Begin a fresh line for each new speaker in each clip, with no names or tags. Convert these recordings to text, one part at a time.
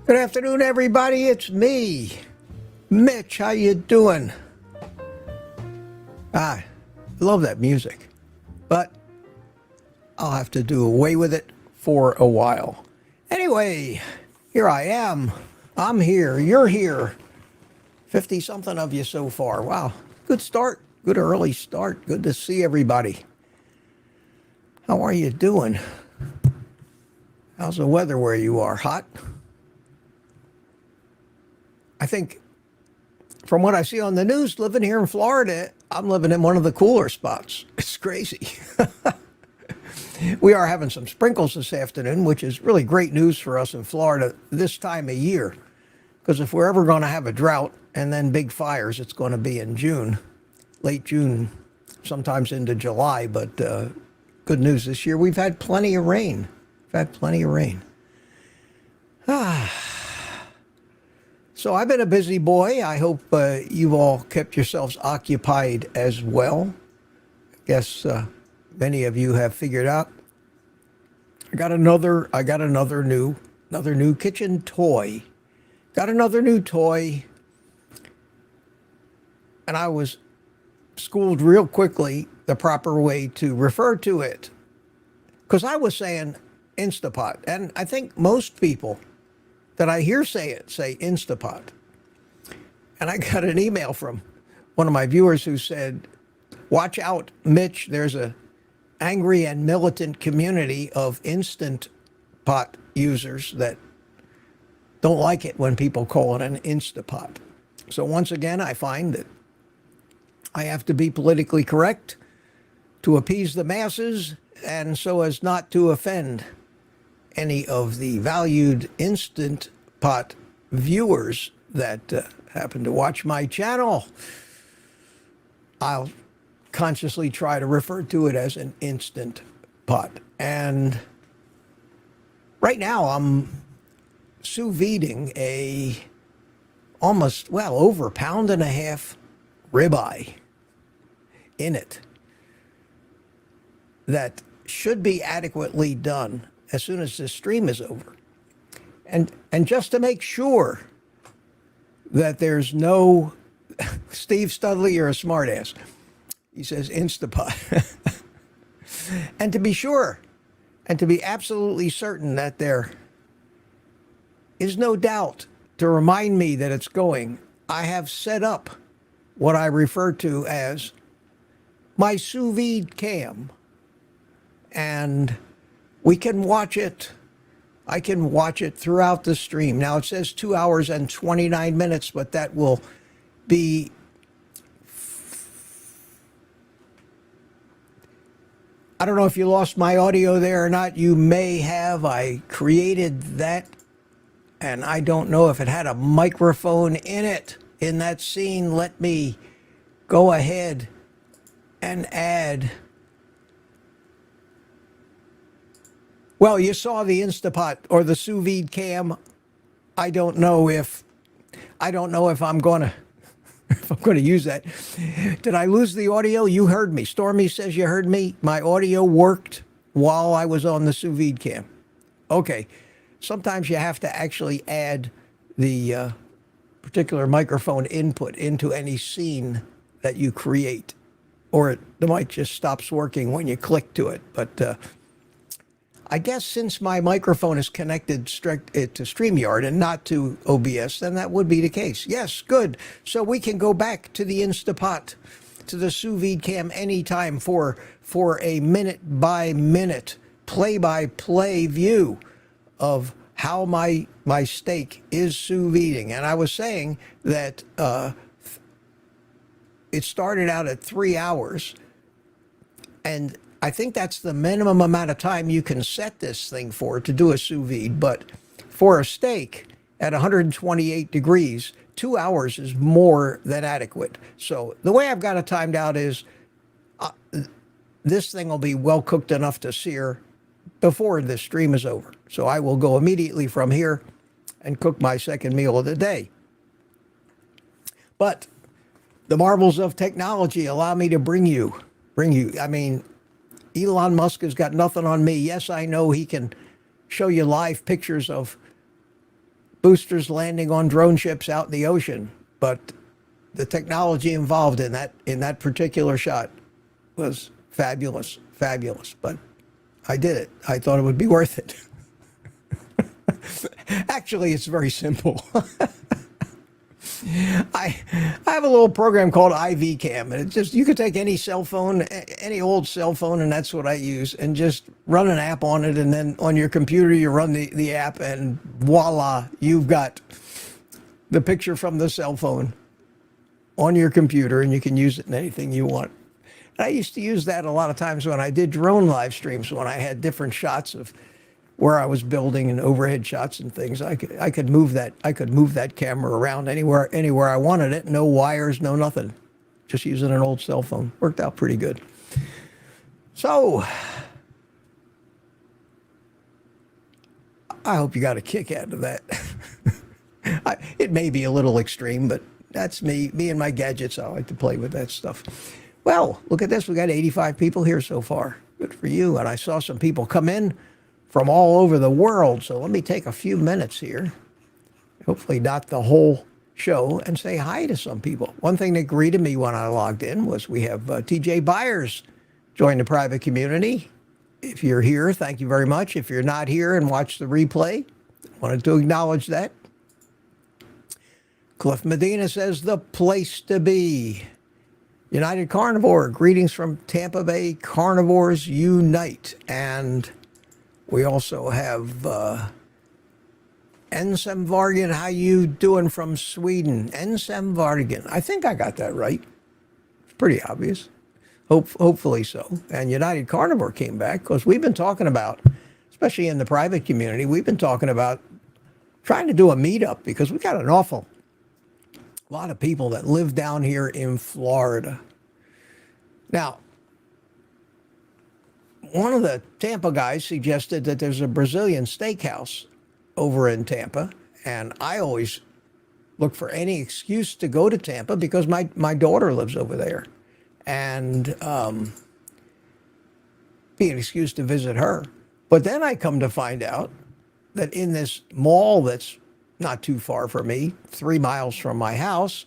Good afternoon, everybody. It's me, Mitch. How you doing? I love that music, but I'll have to do away with it for a while. Anyway, here I am. I'm here. You're here. 50-something of you so far. Wow. Good start. Good early start. Good to see everybody. How are you doing? How's the weather where you are? Hot? I think from what I see on the news, living here in Florida, I'm living in one of the cooler spots. It's crazy. We are having some sprinkles this afternoon, which is really great news for us in Florida this time of year. Because if we're ever going to have a drought and then big fires, it's going to be in June, late June, sometimes into July. But good news this year, we've had plenty of rain. So I've been a busy boy. I hope you've all kept yourselves occupied as well. I guess many of you have figured out. I got another new kitchen toy. Got another new toy, and I was schooled real quickly the proper way to refer to it, because I was saying Instapot, and I think most people that I hear say it say Instapot. And I got an email from one of my viewers who said, watch out, Mitch, there's a angry and militant community of Instant Pot users that don't like it when people call it an Instapot. So once again, I find that I have to be politically correct to appease the masses and so as not to offend any of the valued Instant Pot viewers that happen to watch my channel. I'll consciously try to refer to it as an Instant Pot. And right now I'm sous videing a almost, well, over 1.5 pound ribeye in it that should be adequately done as soon as this stream is over. And just to make sure that there's no, Steve Studley, you're a smartass. He says Instapot. And to be sure, and to be absolutely certain that there is no doubt to remind me that it's going, I have set up what I refer to as my sous vide cam. And we can watch it. I can watch it throughout the stream. Now it says 2 hours and 29 minutes, but that will be, I don't know if you lost my audio there or not. You may have. I created that, and I don't know if it had a microphone in it in that scene. Let me go ahead and add. Well, you saw the Instapot or the sous vide cam. I don't know if I'm going to use that. Did I lose the audio? You heard me. Stormy says you heard me. My audio worked while I was on the sous vide cam. Okay. Sometimes you have to actually add the particular microphone input into any scene that you create, or the mic just stops working when you click to it. But I guess since my microphone is connected straight to StreamYard and not to OBS, then that would be the case. Yes, good. So we can go back to the Instapot, to the sous vide cam anytime for a minute-by-minute, play-by-play view of how my steak is sous videing. And I was saying that it started out at 3 hours, and I think that's the minimum amount of time you can set this thing for to do a sous vide. But for a steak at 128 degrees, 2 hours is more than adequate. So the way I've got it timed out is this thing will be well cooked enough to sear before the stream is over. So I will go immediately from here and cook my second meal of the day. But the marvels of technology allow me to bring you. I mean, Elon Musk has got nothing on me. Yes, I know he can show you live pictures of boosters landing on drone ships out in the ocean, but the technology involved in that particular shot was fabulous, fabulous. But I did it. I thought it would be worth it. Actually, it's very simple. I have a little program called IV Cam, and it just, you could take any cell phone, any old cell phone, and that's what I use, and just run an app on it, and then on your computer you run the app, and voila, you've got the picture from the cell phone on your computer, and you can use it in anything you want. And I used to use that a lot of times when I did drone live streams, when I had different shots of where I was building and overhead shots and things. I could move that camera around anywhere I wanted it. No wires, no nothing. Just using an old cell phone. Worked out pretty good. So I hope you got a kick out of that. It may be a little extreme, but that's me and my gadgets. I like to play with that stuff. Well, look at this. We got 85 people here so far. Good for you. And I saw some people come in from all over the world. So let me take a few minutes here, hopefully not the whole show, and say hi to some people. One thing that greeted me when I logged in was we have TJ Byers join the private community. If you're here, thank you very much. If you're not here and watch the replay, wanted to acknowledge that. Cliff Medina says, the place to be. United Carnivore, greetings from Tampa Bay. Carnivores unite. And we also have Ensem Vargan. How you doing from Sweden? Ensem Vargan. I think I got that right. It's pretty obvious. Hopefully so. And United Carnivore came back because we've been talking about, especially in the private community, we've been talking about trying to do a meetup because we got an awful lot of people that live down here in Florida. Now, one of the Tampa guys suggested that there's a Brazilian steakhouse over in Tampa, and I always look for any excuse to go to Tampa because my daughter lives over there, and be an excuse to visit her. But then I come to find out that in this mall that's not too far from me, 3 miles from my house,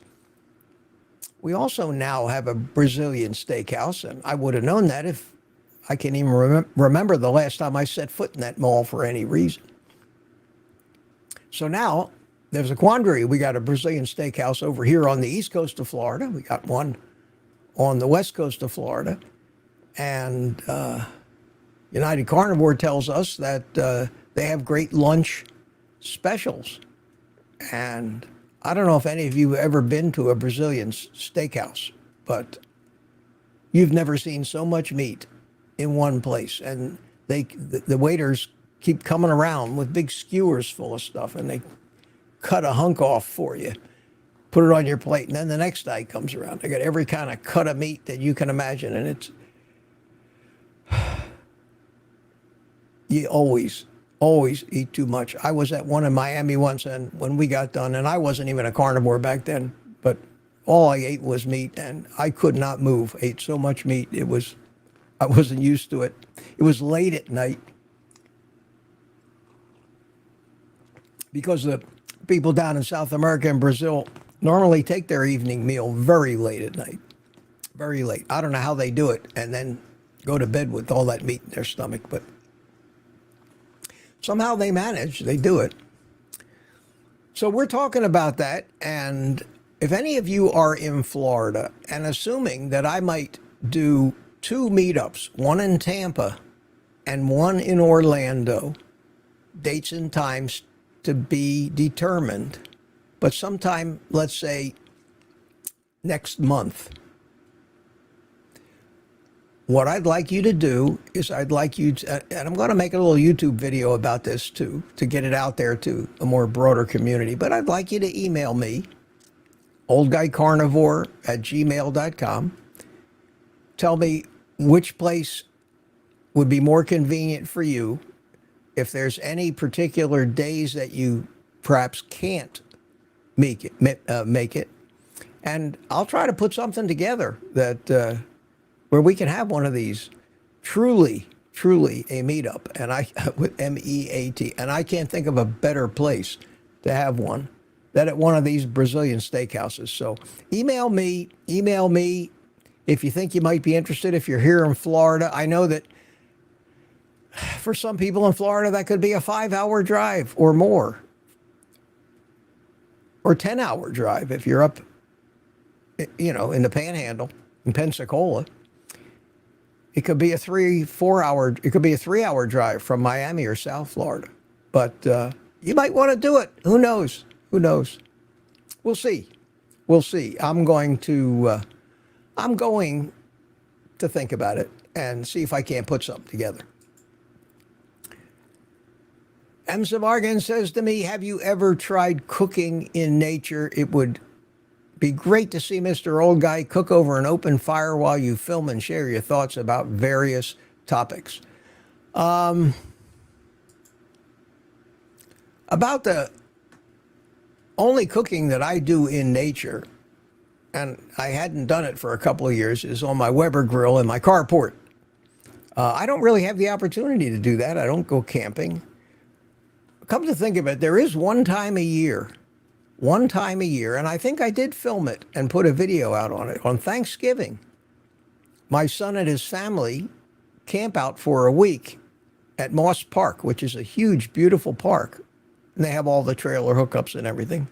we also now have a Brazilian steakhouse, and I would have known that if I can't even remember the last time I set foot in that mall for any reason. So now there's a quandary. We got a Brazilian steakhouse over here on the east coast of Florida. We got one on the west coast of Florida. And United Carnivore tells us that they have great lunch specials. And I don't know if any of you have ever been to a Brazilian steakhouse, but you've never seen so much meat in one place. And the waiters keep coming around with big skewers full of stuff, and they cut a hunk off for you, put it on your plate, and then the next guy comes around. They got every kind of cut of meat that you can imagine, and it's you always eat too much. I was at one in Miami once, and when we got done, and I wasn't even a carnivore back then, but all I ate was meat, and I could not move. I ate so much meat, I wasn't used to it. It was late at night because the people down in South America and Brazil normally take their evening meal very late at night, very late. I don't know how they do it, and then go to bed with all that meat in their stomach, but somehow they manage, they do it. So we're talking about that, and if any of you are in Florida, and assuming that I might do 2 meetups, one in Tampa and one in Orlando, dates and times to be determined, but sometime, let's say, next month. What I'd like you to do is I'd like you to, and I'm going to make a little YouTube video about this too, to get it out there to a more broader community, but I'd like you to email me, oldguycarnivore@gmail.com. Tell me which place would be more convenient for you, if there's any particular days that you perhaps can't make it, and I'll try to put something together that where we can have one of these truly a meetup, and I with MEAT, and I can't think of a better place to have one than at one of these Brazilian steakhouses. So email me if you think you might be interested. If you're here in Florida, I know that for some people in Florida, that could be a 5-hour drive or more, or 10-hour drive if you're up, in the Panhandle, in Pensacola. It could be a 3-hour drive from Miami or South Florida. But you might want to do it. Who knows? We'll see. I'm going to think about it and see if I can't put something together. M. Savargan says to me, have you ever tried cooking in nature? It would be great to see Mr. Old Guy cook over an open fire while you film and share your thoughts about various topics. About the only cooking that I do in nature, and I hadn't done it for a couple of years, is on my Weber grill in my carport. I don't really have the opportunity to do that. I don't go camping. Come to think of it, there is one time a year, and I think I did film it and put a video out on it. On Thanksgiving, my son and his family camp out for a week at Moss Park, which is a huge, beautiful park. And they have all the trailer hookups and everything.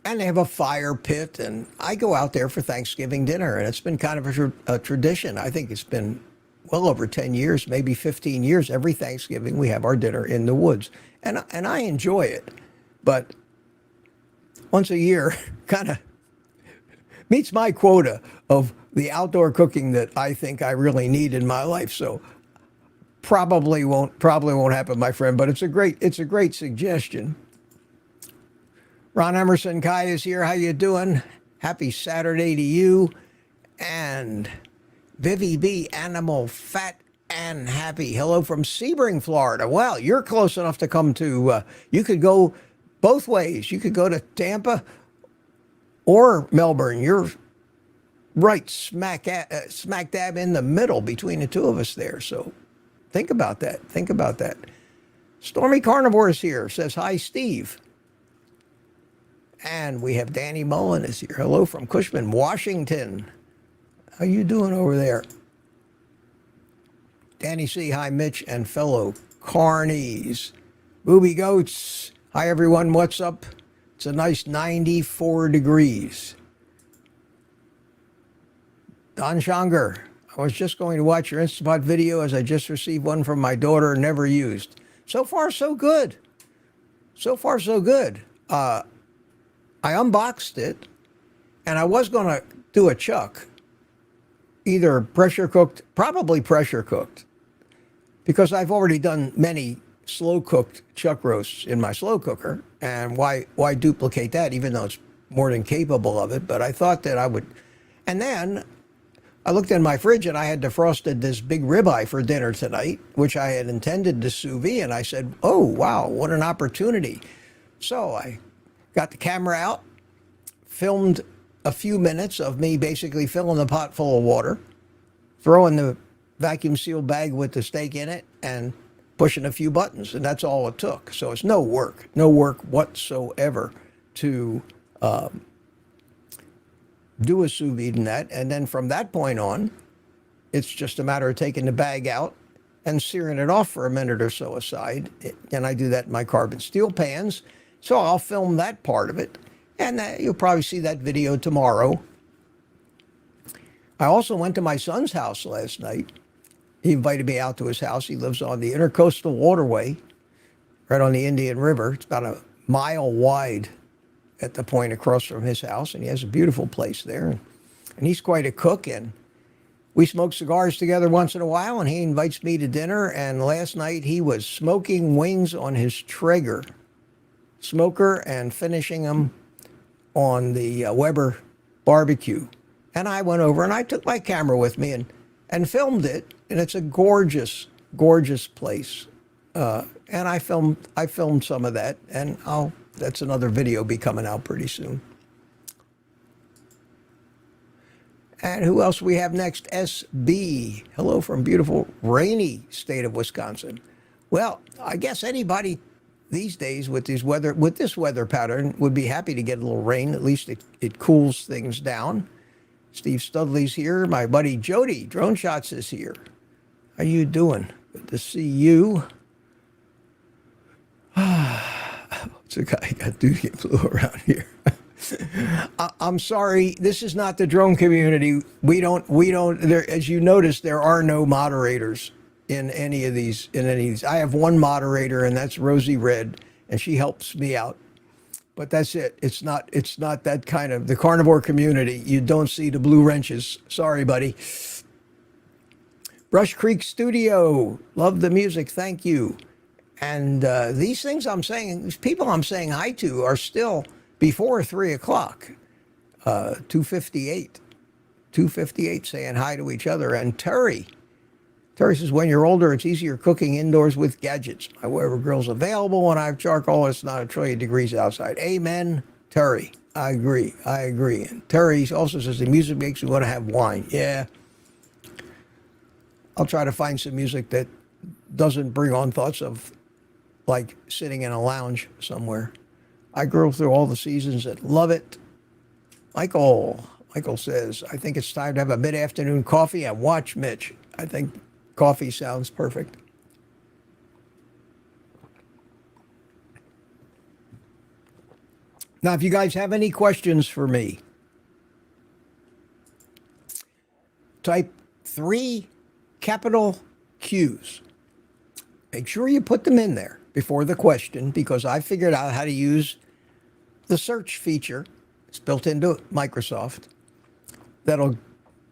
And they have a fire pit, and I go out there for Thanksgiving dinner, and it's been kind of a tradition. I think it's been well over 10 years, maybe 15 years. Every Thanksgiving we have our dinner in the woods, and I enjoy it. But once a year kind of meets my quota of the outdoor cooking that I think I really need in my life. So probably won't happen, my friend, but it's a great suggestion. Ron Emerson Kai is here. How you doing? Happy Saturday to you. And Vivi B, animal fat and happy. Hello from Sebring, Florida. Well, you're close enough to come to, you could go both ways. You could go to Tampa or Melbourne. You're right smack dab in the middle between the two of us there. So think about that. Stormy Carnivore is here. Says, hi, Steve. And we have Danny Mullen is here. Hello from Cushman, Washington. How you doing over there? Danny C, hi, Mitch and fellow Carnies. Booby Goats, hi, everyone. What's up? It's a nice 94 degrees. Don Shanger, I was just going to watch your Instapot video as I just received one from my daughter, never used. So far, so good. I unboxed it, and I was going to do a chuck, either pressure cooked, probably pressure cooked, because I've already done many slow cooked chuck roasts in my slow cooker, and why duplicate that, even though it's more than capable of it. But I thought that I would, and then I looked in my fridge and I had defrosted this big ribeye for dinner tonight, which I had intended to sous vide, and I said, oh wow, what an opportunity. So I got the camera out, filmed a few minutes of me basically filling the pot full of water, throwing the vacuum sealed bag with the steak in it, and pushing a few buttons, and that's all it took. So it's no work whatsoever to do a sous vide in that. And then from that point on, it's just a matter of taking the bag out and searing it off for a minute or so aside. And I do that in my carbon steel pans. So I'll film that part of it, and you'll probably see that video tomorrow. I also went to my son's house last night. He invited me out to his house. He lives on the Intercoastal Waterway, right on the Indian River. It's about a mile wide at the point across from his house, and he has a beautiful place there. And he's quite a cook, and we smoke cigars together once in a while, and he invites me to dinner. And last night he was smoking wings on his Traeger smoker and finishing them on the Weber barbecue. And I went over and I took my camera with me and filmed it. And it's a gorgeous, gorgeous place. And I filmed some of that, and that's another video be coming out pretty soon. And who else we have next? SB. Hello from beautiful, rainy state of Wisconsin. Well, I guess anybody these days with this weather pattern, would be happy to get a little rain. At least it cools things down. Steve Studley's here. My buddy Jody Drone Shots is here. How you doing? Good to see you. It's a guy got duty blue around here. I'm sorry. This is not the drone community. We don't. There, as you notice, there are no moderators in any of these. I have one moderator, and that's Rosie Red, and she helps me out. But that's it. It's not that kind of the carnivore community. You don't see the blue wrenches. Sorry, buddy. Brush Creek Studio. Love the music. Thank you. And these things these people I'm saying hi to are still before 3 o'clock. 2:58. 2:58 saying hi to each other. And Terry says, when you're older, it's easier cooking indoors with gadgets. My Weber grill's available when I have charcoal. It's not a trillion degrees outside. Amen, Terry. I agree. And Terry also says the music makes me want to have wine. Yeah. I'll try to find some music that doesn't bring on thoughts of like sitting in a lounge somewhere. I grew through all the seasons and love it. Michael says, I think it's time to have a mid-afternoon coffee and watch Mitch. I think coffee sounds perfect. Now, if you guys have any questions for me, type 3 capital Qs. Make sure you put them in there before the question, because I figured out how to use the search feature. It's built into Microsoft. That'll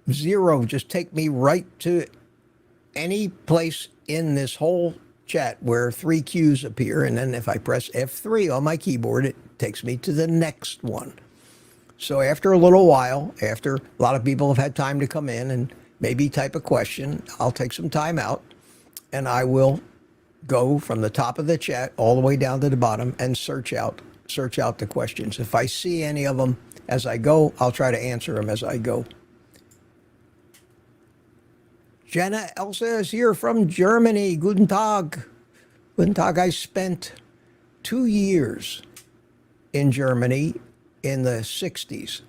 just take me right to any place in this whole chat where 3 Qs appear, and then if I press F3 on my keyboard, it takes me to the next one. So after a little while, after a lot of people have had time to come in and maybe type a question, I'll take some time out, and I will go from the top of the chat all the way down to the bottom and search out the questions. If I see any of them as I go, I'll try to answer them as I go. Jenna Elsa is here from Germany. Guten Tag. Guten Tag. I spent 2 years in Germany in the 60s.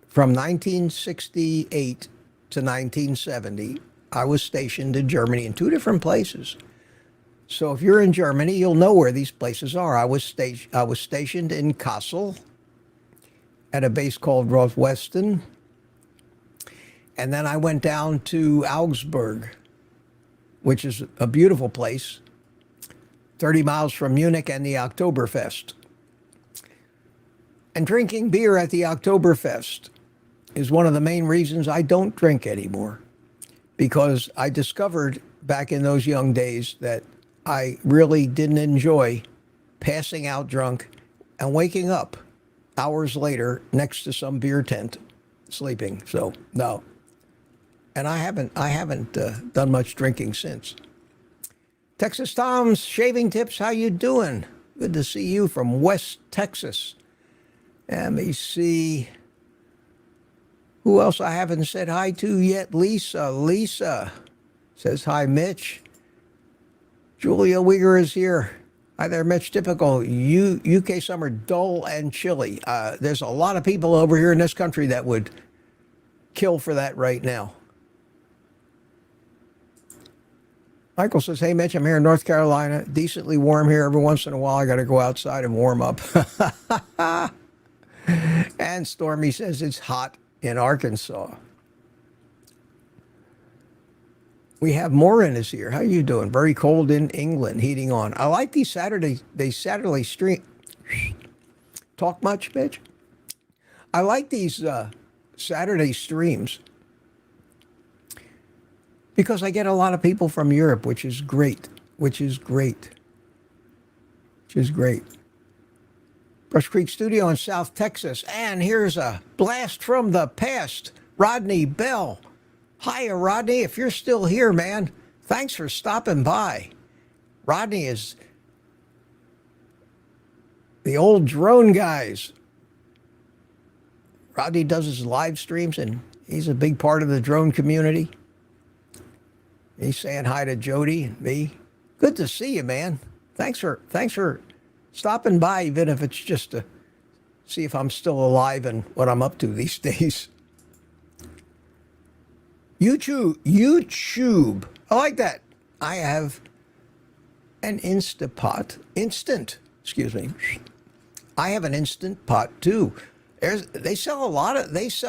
From 1968 to 1970, I was stationed in Germany in 2 different places. So if you're in Germany, you'll know where these places are. I was stationed in Kassel at a base called Rothwesten. And then I went down to Augsburg, which is a beautiful place, 30 miles from Munich and the Oktoberfest. And drinking beer at the Oktoberfest is one of the main reasons I don't drink anymore, because I discovered back in those young days that I really didn't enjoy passing out drunk and waking up hours later next to some beer tent sleeping. So, no. And I haven't done much drinking since. Texas Tom's Shaving Tips, how you doing? Good to see you from West Texas. Let me see who else I haven't said hi to yet. Lisa says hi, Mitch. Julia Uyghur is here. Hi there, Mitch. Typical UK summer, dull and chilly. There's a lot of people over here in this country that would kill for that right now. Michael says, hey, Mitch, I'm here in North Carolina. Decently warm here. Every once in a while, I got to go outside and warm up. And Stormy says it's hot in Arkansas. We have Maureen is here. How you doing? Very cold in England, heating on. I like these Saturday stream. Talk much, bitch? I like these Saturday streams because I get a lot of people from Europe, which is great. Brush Creek Studio in South Texas. And here's a blast from the past. Rodney Bell. Hiya, Rodney. If you're still here, man, thanks for stopping by. Rodney is the old drone guys. Rodney does his live streams, and he's a big part of the drone community. He's saying hi to Jody and me. Good to see you, man. Thanks for stopping by, even if it's just to see if I'm still alive and what I'm up to these days. YouTube. I like that. I have an excuse me. I have an instant pot too. They sell a lot of these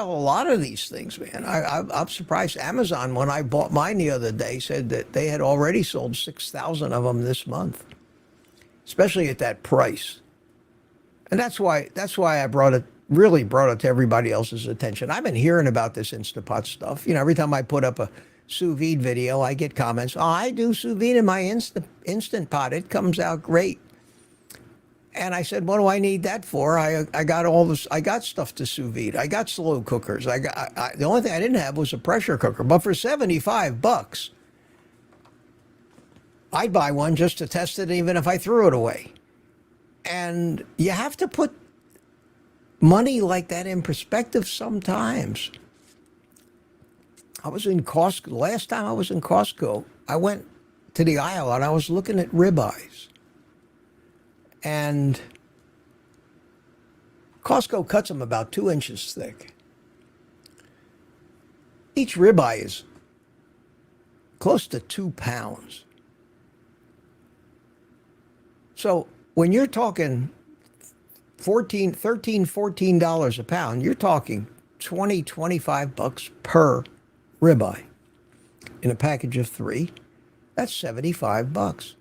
things, man. I'm surprised. Amazon, when I bought mine the other day, said that they had already sold 6,000 of them this month, especially at that price. And that's why I really brought it to everybody else's attention. I've been hearing about this Instapot stuff. You know, every time I put up a sous vide video, I get comments. Oh, I do sous vide in my instant pot. It comes out great. And I said, what do I need that for? I got all this. I got stuff to sous vide. I got slow cookers. The only thing I didn't have was a pressure cooker. But for $75, I'd buy one just to test it, even if I threw it away. And you have to put money like that in perspective sometimes. I was in Costco. Last time I was in Costco, I went to the aisle and I was looking at ribeyes. And Costco cuts them about 2 inches thick. Each ribeye is close to 2 pounds. So when you're talking $14 a pound, you're talking $25 per ribeye. In a package of 3, that's $75.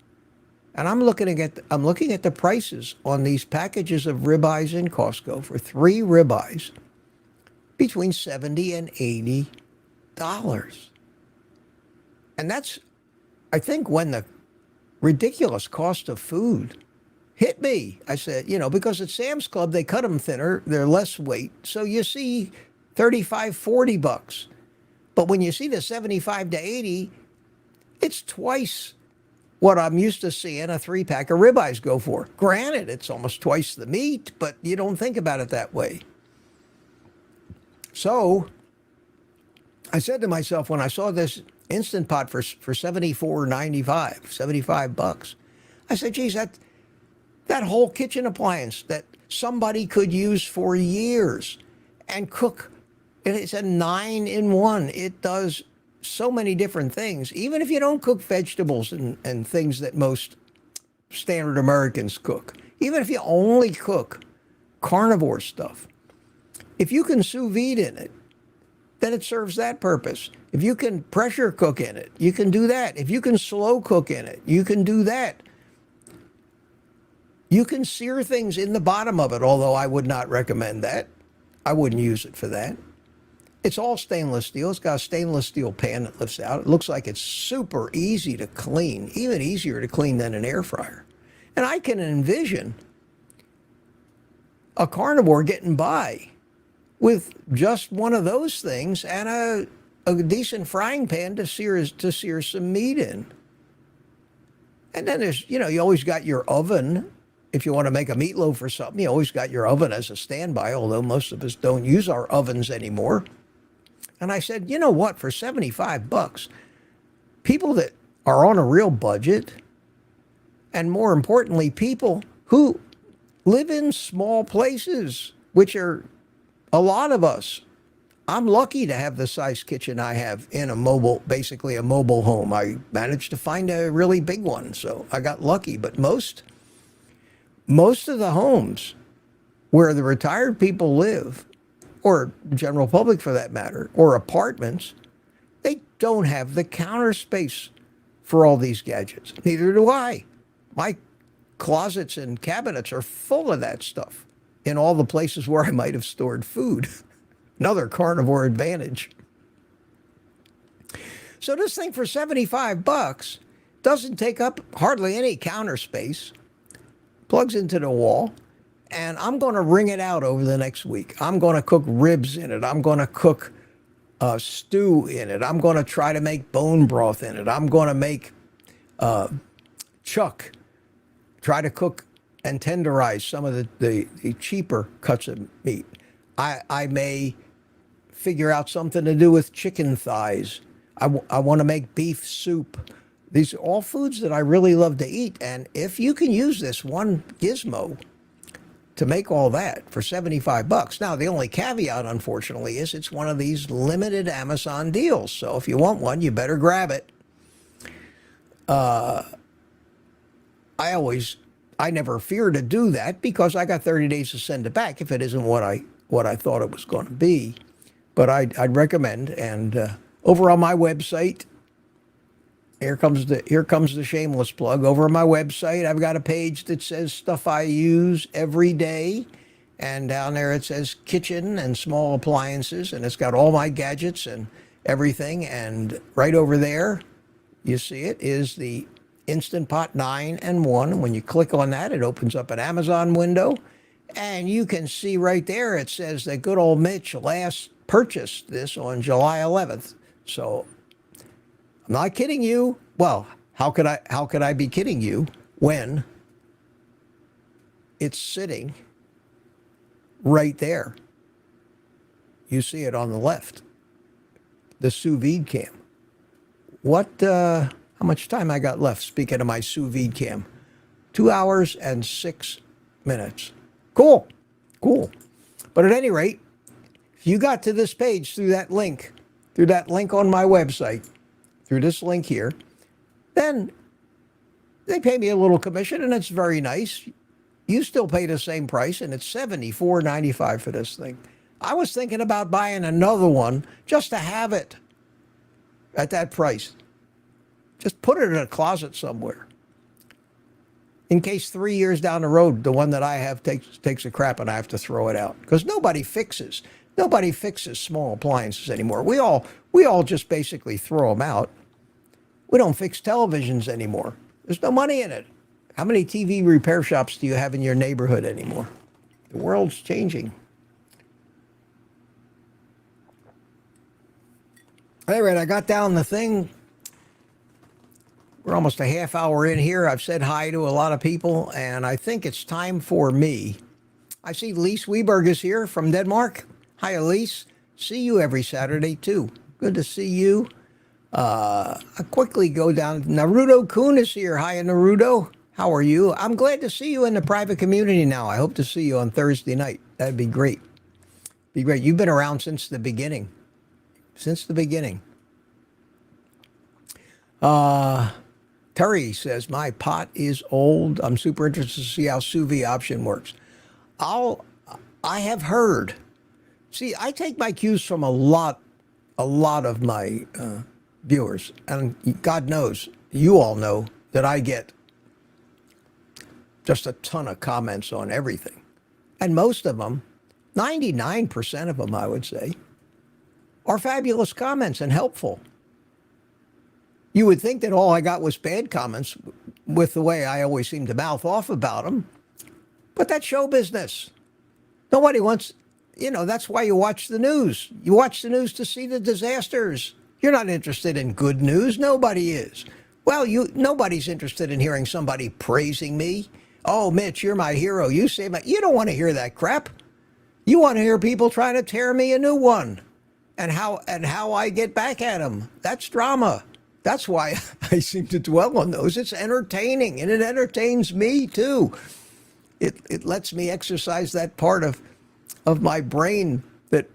And I'm looking at the prices on these packages of ribeyes in Costco for 3 ribeyes between $70 and $80. And that's, I think, when the ridiculous cost of food hit me. I said, because at Sam's Club, they cut them thinner, they're less weight. So you see $35, $40. But when you see the 75 to 80, it's twice what I'm used to seeing a 3-pack of ribeyes go for. Granted, it's almost twice the meat, but you don't think about it that way. So I said to myself, when I saw this Instant Pot for $74.95, $75, I said, geez, that whole kitchen appliance that somebody could use for years and cook, and it's a 9-in-1. It does so many different things. Even if you don't cook vegetables and things that most standard Americans cook, even if you only cook carnivore stuff, if you can sous vide in it, then it serves that purpose. If you can pressure cook in it, you can do that. If you can slow cook in it, you can do that. You can sear things in the bottom of it, although I would not recommend that. I wouldn't use it for that. It's all stainless steel. It's got a stainless steel pan that lifts out. It looks like it's super easy to clean, even easier to clean than an air fryer. And I can envision a carnivore getting by with just one of those things and a decent frying pan to sear some meat in. And then there's, you always got your oven. If you want to make a meatloaf or something, you always got your oven as a standby, although most of us don't use our ovens anymore. And I said, you know what, for $75, people that are on a real budget, and more importantly, people who live in small places, which are a lot of us. I'm lucky to have the size kitchen I have in basically a mobile home. I managed to find a really big one, so I got lucky. But most of the homes where the retired people live, or general public for that matter, or apartments, they don't have the counter space for all these gadgets. Neither do I. My closets and cabinets are full of that stuff in all the places where I might have stored food. Another carnivore advantage. So this thing for $75 doesn't take up hardly any counter space, plugs into the wall, and I'm going to wring it out over the next week. I'm going to cook ribs in it. I'm going to cook stew in it. I'm going to try to make bone broth in it. I'm going to make chuck, try to cook and tenderize some of the cheaper cuts of meat. I may figure out something to do with chicken thighs. I want to make beef soup These are all foods that I really love to eat. And if you can use this one gizmo to make all that for 75 bucks. Now, the only caveat, unfortunately, is it's one of these limited Amazon deals. So if you want one, you better grab it. I never fear to do that because I got 30 days to send it back if it isn't what I thought it was going to be. But I'd recommend. And over on my website, here comes the shameless plug. Over on my website, I've got a page that says stuff I use every day. And down there it says kitchen and small appliances. And it's got all my gadgets and everything. And right over there, you see it, is the Instant Pot 9-in-1. When you click on that, it opens up an Amazon window. And you can see right there, it says that good old Mitch last purchased this on July 11th. So I'm not kidding you. Well, how could I be kidding you when it's sitting right there? You see it on the left, the sous vide cam. How much time I got left? Speaking of my sous vide cam, 2 hours and 6 minutes. Cool. But at any rate, if you got to this page through that link on my website, through this link here, then they pay me a little commission, and it's very nice. You still pay the same price, and it's $74.95 for this thing. I was thinking about buying another one just to have it at that price. Just put it in a closet somewhere. In case 3 years down the road, the one that I have takes a crap and I have to throw it out. Because nobody fixes small appliances anymore. We all just basically throw them out. We don't fix televisions anymore. There's no money in it. How many TV repair shops do you have in your neighborhood anymore? The world's changing. All right, I got down the thing. We're almost a half hour in here. I've said hi to a lot of people, and I think it's time for me. I see Lise Weberg is here from Denmark. Hi, Elise. See you every Saturday, too. Good to see you. I quickly go down. Naruto Kun is here. Hi, Naruto. How are you? I'm glad to see you in the private community now. I hope to see you on Thursday night. That'd be great. Be great. You've been around since the beginning. Terry says, my pot is old. I'm super interested to see how sous vide option works. I have heard. See, I take my cues from a lot of my viewers. And God knows, you all know that I get just a ton of comments on everything. And most of them, 99% of them, I would say, are fabulous comments and helpful. You would think that all I got was bad comments with the way I always seem to mouth off about them. But that's show business. Nobody wants, that's why you watch the news. You watch the news to see the disasters. You're not interested in good news. Nobody is. Well, nobody's interested in hearing somebody praising me. Oh, Mitch, you're my hero. You saved my... You don't want to hear that crap. You want to hear people trying to tear me a new one. And how I get back at them. That's drama. That's why I seem to dwell on those. It's entertaining, and it entertains me too. It lets me exercise that part of my brain that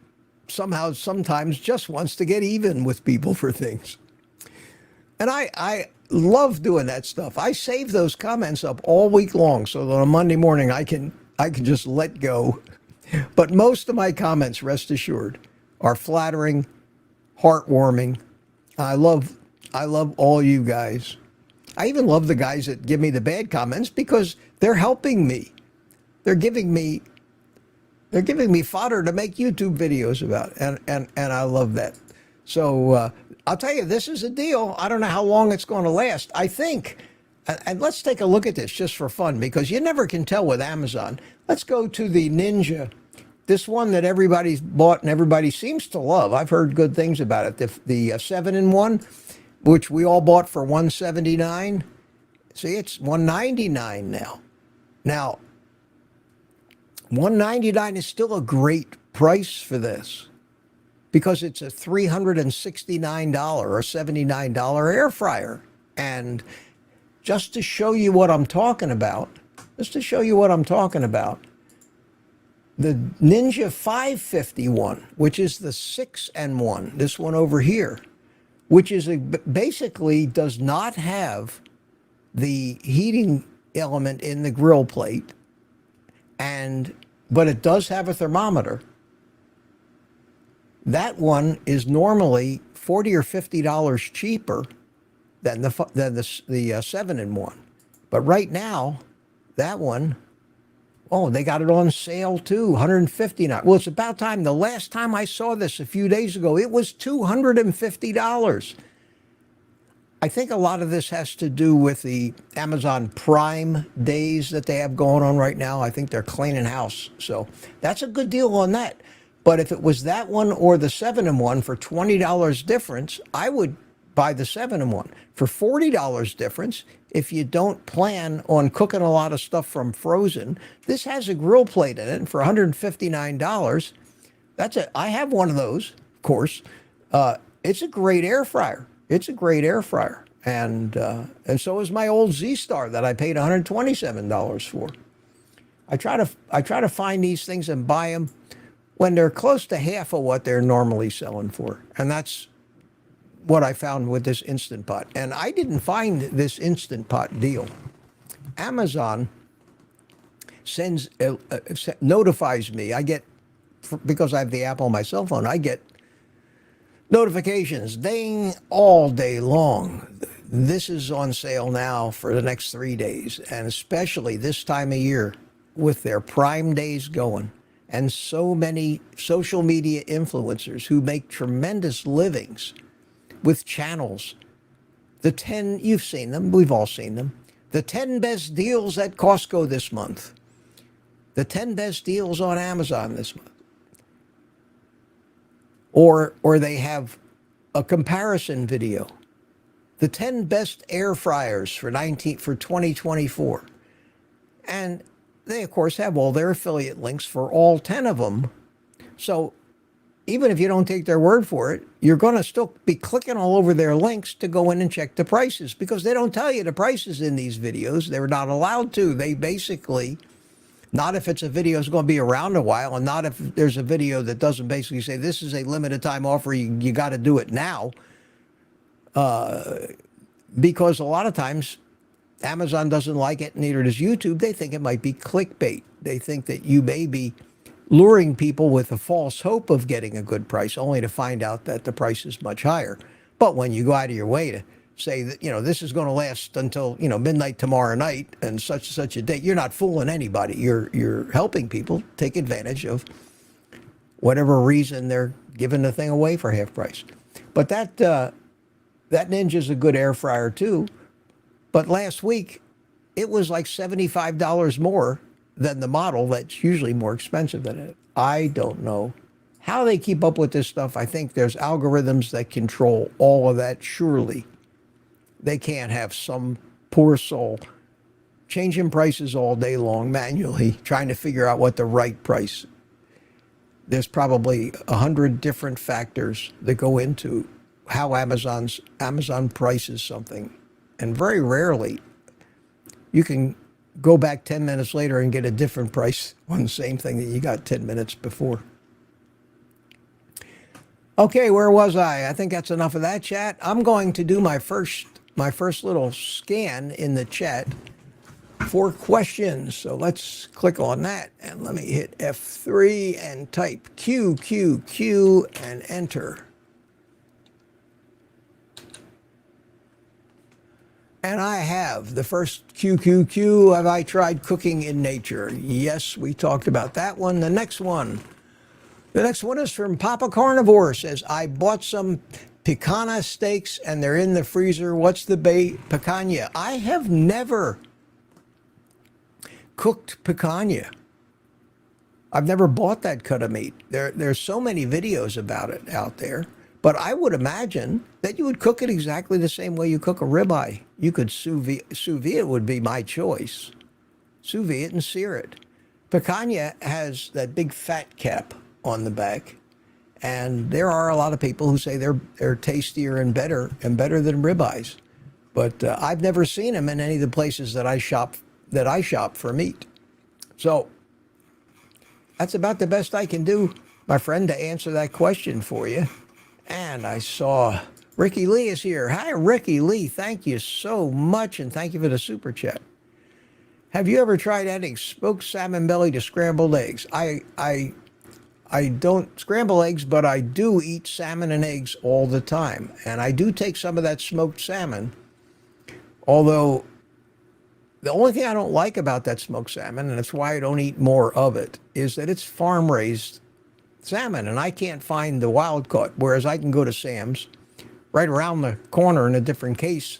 sometimes just wants to get even with people for things. And I love doing that stuff. I save those comments up all week long so that on Monday morning I can just let go. But most of my comments, rest assured, are flattering, heartwarming. I love all you guys. I even love the guys that give me the bad comments because they're helping me. They're giving me fodder to make YouTube videos about it. And I love that. So I'll tell you, this is a deal. I don't know how long it's going to last. I think, and let's take a look at this just for fun because you never can tell with Amazon. Let's go to the Ninja. This one that everybody's bought and everybody seems to love. I've heard good things about it. The 7-in-1, which we all bought for $179. See, it's $199 now. Now, $199 is still a great price for this because it's a $369 or $79 air fryer. And just to show you what I'm talking about, the Ninja 551, which is the 6-in-1, this one over here, which is basically does not have the heating element in the grill plate, but it does have a thermometer. That one is normally $40 or $50 cheaper than the 7-in-1. But right now, that one, oh, they got it on sale too, $159. Well, it's about time. The last time I saw this a few days ago, it was $250. I think a lot of this has to do with the Amazon Prime days that they have going on right now. I think they're cleaning house. So that's a good deal on that. But if it was that one or the 7-in-1 for $20 difference, I would buy the 7-in-1. For $40 difference, if you don't plan on cooking a lot of stuff from frozen, this has a grill plate in it, and for $159, I have one of those, of course. It's a great air fryer. And so is my old Z-Star that I paid $127 for. I try to find these things and buy them when they're close to half of what they're normally selling for. And that's what I found with this Instant Pot. And I didn't find this Instant Pot deal. Amazon notifies me. Because I have the app on my cell phone, I get notifications, ding, all day long. This is on sale now for the next 3 days, and especially this time of year with their Prime days going, and so many social media influencers who make tremendous livings with channels. You've seen them, we've all seen them. The 10 best deals at Costco this month. The 10 best deals on Amazon this month. Or they have a comparison video. The 10 best air fryers for 2024. And they, of course, have all their affiliate links for all 10 of them. So even if you don't take their word for it, you're going to still be clicking all over their links to go in and check the prices, because they don't tell you the prices in these videos. They're not allowed to. They basically, not if it's a video that's going to be around a while, and not if there's a video that doesn't basically say this is a limited time offer, you got to do it now. Because a lot of times Amazon doesn't like it, neither does YouTube. They think it might be clickbait. They think that you may be luring people with a false hope of getting a good price, only to find out that the price is much higher. But when you go out of your way to say that, this is going to last until, midnight tomorrow night and such a date, you're not fooling anybody. You're helping people take advantage of whatever reason they're giving the thing away for half price. But that Ninja's a good air fryer too. But last week, it was like $75 more than the model that's usually more expensive than it. I don't know how they keep up with this stuff. I think there's algorithms that control all of that. Surely they can't have some poor soul changing prices all day long manually, trying to figure out what the right price. There's probably 100 different factors that go into how Amazon prices something. And very rarely you can go back 10 minutes later and get a different price on the same thing that you got 10 minutes before. Okay, where was I? I think that's enough of that chat. I'm going to do my first little scan in the chat for questions. So let's click on that and let me hit F3 and type Q and enter. And I have the first QQQ. Have I tried cooking in nature? Yes, we talked about that one. The next one is from Papa Carnivore. Says, I bought some picanha steaks and they're in the freezer. What's the picanha? I have never cooked picanha. I've never bought that cut of meat. There's so many videos about it out there. But I would imagine that you would cook it exactly the same way you cook a ribeye. You could sous vide it would be my choice. Sous vide it and sear it. Picanha has that big fat cap on the back, and there are a lot of people who say they're tastier and better than ribeyes. But I've never seen them in any of the places that I shop for meat. So that's about the best I can do, my friend, to answer that question for you. And I saw Ricky Lee is here. Hi, Ricky Lee. Thank you so much, and thank you for the super chat. Have you ever tried adding smoked salmon belly to scrambled eggs? I don't scramble eggs, but I do eat salmon and eggs all the time. And I do take some of that smoked salmon, although the only thing I don't like about that smoked salmon, and it's why I don't eat more of it, is that it's farm-raised salmon, and I can't find the wild caught, whereas I can go to Sam's right around the corner in a different case,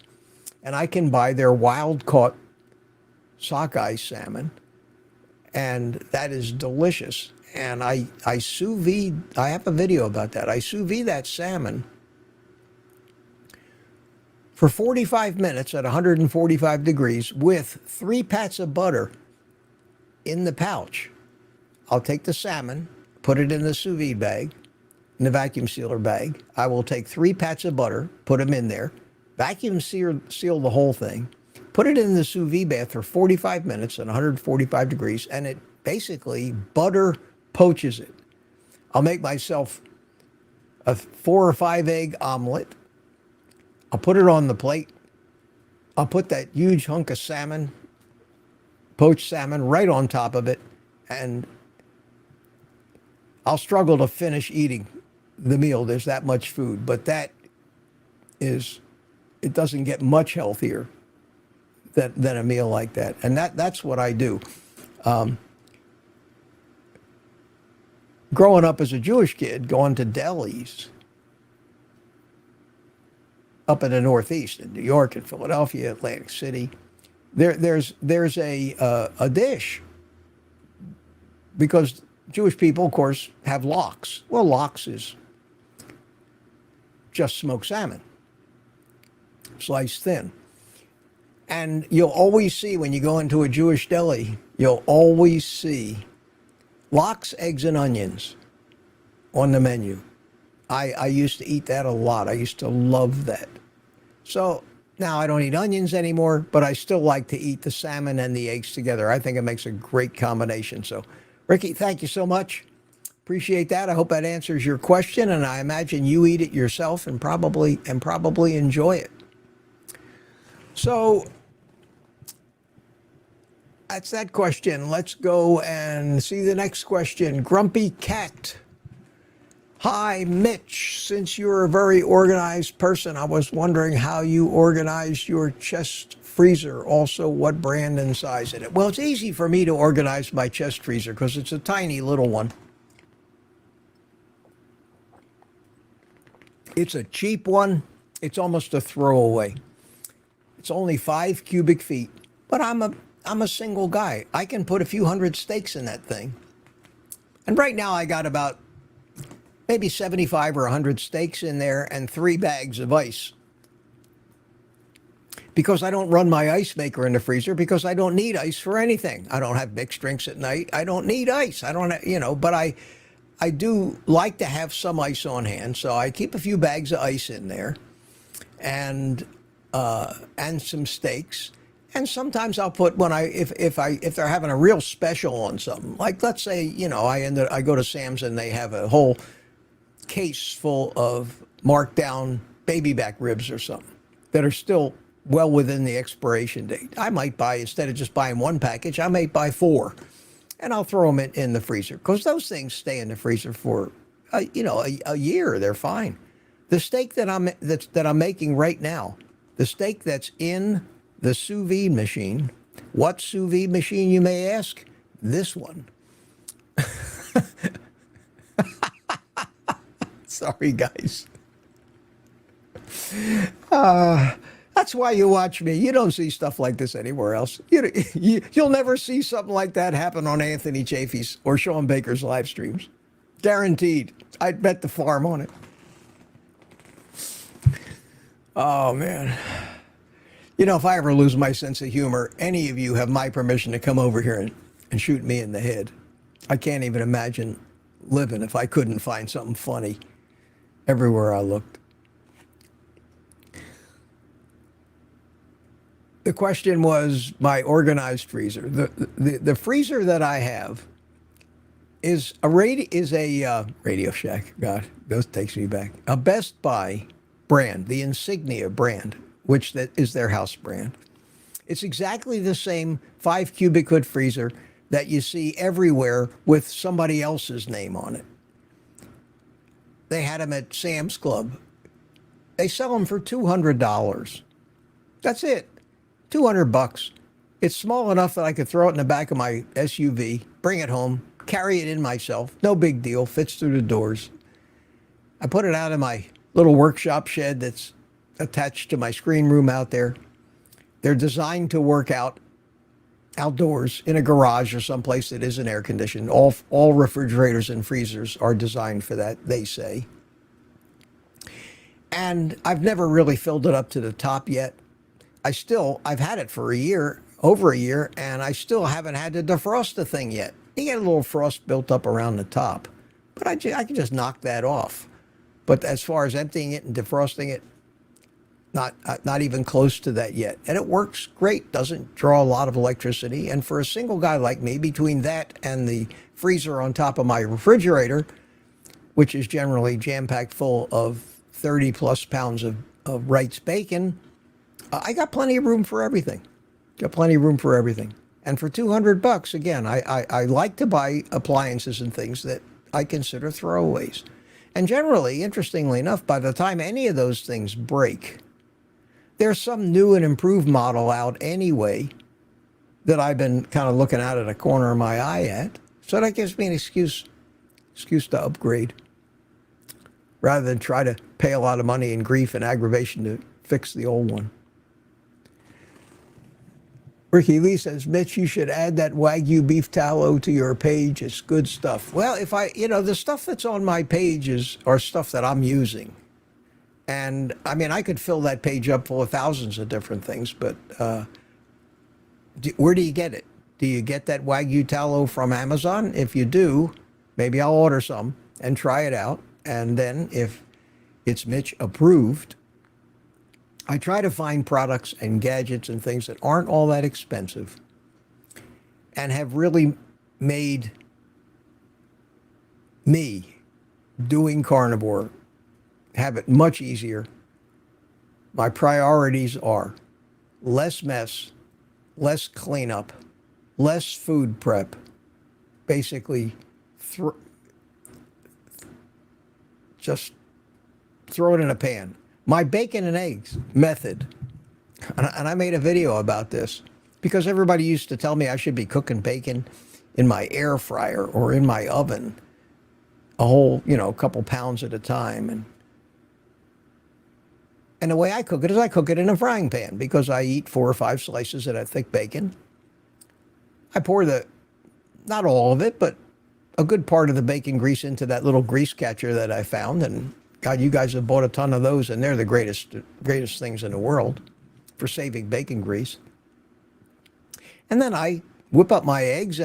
and I can buy their wild caught sockeye salmon, and that is delicious. And I sous vide, I have a video about that. I sous vide that salmon for 45 minutes at 145 degrees with 3 pats of butter in the pouch. I'll take the salmon, put it in the sous vide bag, in the vacuum sealer bag. I will take 3 pats of butter, put them in there, vacuum seal the whole thing, put it in the sous vide bath for 45 minutes at 145 degrees, and it basically butter poaches it. I'll make myself a 4 or 5 egg omelet. I'll put it on the plate. I'll put that huge hunk of salmon, poached salmon, right on top of it, and I'll struggle to finish eating the meal. There's that much food, but it doesn't get much healthier than a meal like that. And that's what I do. Growing up as a Jewish kid, going to delis up in the Northeast, in New York and Philadelphia, Atlantic City, there's a dish, because Jewish people, of course, have lox. Well, lox is just smoked salmon, sliced thin. And you'll always see, when you go into a Jewish deli, you'll always see lox, eggs, and onions on the menu. I used to eat that a lot. I used to love that. So now I don't eat onions anymore, but I still like to eat the salmon and the eggs together. I think it makes a great combination. So, Ricky, thank you so much. Appreciate that. I hope that answers your question, and I imagine you eat it yourself and probably enjoy it. So that's that question. Let's go and see the next question. Grumpy Cat. Hi, Mitch. Since you're a very organized person, I was wondering how you organized your chest freezer. Also, what brand and size it is. Well, it's easy for me to organize my chest freezer because it's a tiny little one. It's a cheap one. It's almost a throwaway. It's only 5 cubic feet, but I'm a single guy. I can put a few hundred steaks in that thing. And right now I got about maybe 75 or 100 steaks in there and 3 bags of ice. Because I don't run my ice maker in the freezer, because I don't need ice for anything. I don't have mixed drinks at night. I don't need ice. I don't, but I do like to have some ice on hand. So I keep a few bags of ice in there and some steaks. And sometimes I'll put, if they're having a real special on something, like let's say, I go to Sam's and they have a whole case full of marked down baby back ribs or something that are still well within the expiration date. I might buy, instead of just buying 1 package, I might buy 4, and I'll throw them in the freezer, because those things stay in the freezer for a year. They're fine. The steak that I'm making right now, the steak that's in the sous vide machine. What sous vide machine, you may ask? This one. Sorry, guys. That's why you watch me. You don't see stuff like this anywhere else. You'll never see something like that happen on Anthony Chaffee's or Sean Baker's live streams. Guaranteed. I'd bet the farm on it. Oh, man. If I ever lose my sense of humor, any of you have my permission to come over here and shoot me in the head. I can't even imagine living if I couldn't find something funny everywhere I looked. The question was my organized freezer. The freezer that I have is a Radio Shack. God, those takes me back. A Best Buy brand, the Insignia brand, which that is their house brand. It's exactly the same 5 cubic foot freezer that you see everywhere with somebody else's name on it. They had them at Sam's Club. They sell them for $200. That's it. $200. It's small enough that I could throw it in the back of my SUV, bring it home, carry it in myself. No big deal. Fits through the doors. I put it out in my little workshop shed that's attached to my screen room out there. They're designed to work outdoors in a garage or someplace that isn't air conditioned. All refrigerators and freezers are designed for that, they say. And I've never really filled it up to the top yet. I've had it for over a year, and I still haven't had to defrost the thing yet. You get a little frost built up around the top, but I can just knock that off. But as far as emptying it and defrosting it, not even close to that yet. And it works great, doesn't draw a lot of electricity. And for a single guy like me, between that and the freezer on top of my refrigerator, which is generally jam-packed full of 30 plus pounds of Wright's bacon, I got plenty of room for everything. And for $200, again, I like to buy appliances and things that I consider throwaways. And generally, interestingly enough, by the time any of those things break, there's some new and improved model out anyway that I've been kind of looking out of the corner of my eye at. So that gives me an excuse to upgrade rather than try to pay a lot of money and grief and aggravation to fix the old one. Ricky Lee says, Mitch, you should add that Wagyu beef tallow to your page. It's good stuff. Well, the stuff that's on my page are stuff that I'm using. And I mean, I could fill that page up full of thousands of different things, but where do you get it? Do you get that Wagyu tallow from Amazon? If you do, maybe I'll order some and try it out. And then if it's Mitch approved, I try to find products and gadgets and things that aren't all that expensive and have really made me doing carnivore have it much easier. My priorities are less mess, less cleanup, less food prep, basically just throw it in a pan. My bacon and eggs method, and I made a video about this because everybody used to tell me I should be cooking bacon in my air fryer or in my oven, a whole, couple pounds at a time. And the way I cook it is I cook it in a frying pan because I eat 4 or 5 slices of that thick bacon. I pour not all of it, but a good part of the bacon grease into that little grease catcher that I found. And God, you guys have bought a ton of those, and they're the greatest things in the world for saving bacon grease. And then I whip up my eggs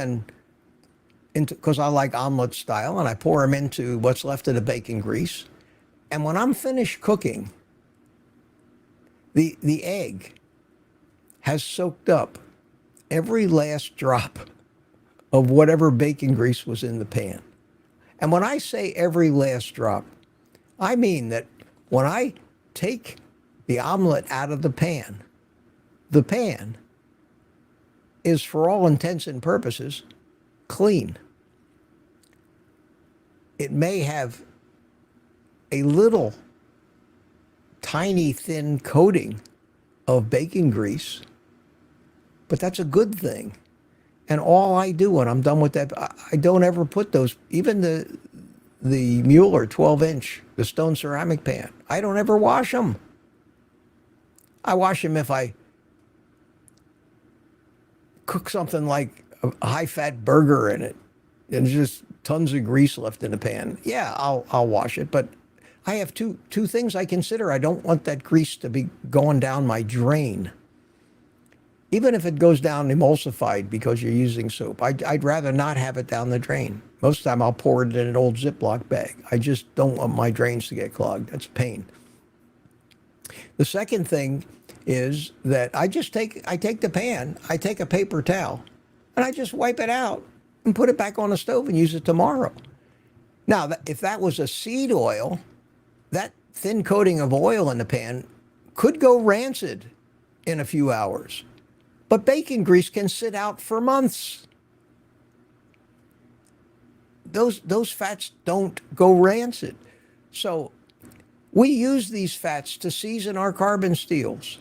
because I like omelet style, and I pour them into what's left of the bacon grease. And when I'm finished cooking, the egg has soaked up every last drop of whatever bacon grease was in the pan. And when I say every last drop, I mean that when I take the omelet out of the pan is, for all intents and purposes, clean. It may have a little tiny thin coating of bacon grease, but that's a good thing. And all I do when I'm done with that, I don't ever put those, even the Mueller 12-inch, the stone ceramic pan, I don't ever wash them. I wash them if I cook something like a high-fat burger in it and there's just tons of grease left in the pan. Yeah, I'll wash it, but I have two things I consider. I don't want that grease to be going down my drain. Even if it goes down emulsified because you're using soap, I'd rather not have it down the drain. Most of the time I'll pour it in an old Ziploc bag. I just don't want my drains to get clogged. That's a pain. The second thing is that I take the pan, I take a paper towel, and I just wipe it out and put it back on the stove and use it tomorrow. Now, if that was a seed oil, that thin coating of oil in the pan could go rancid in a few hours. But bacon grease can sit out for months. Those fats don't go rancid. So we use these fats to season our carbon steels.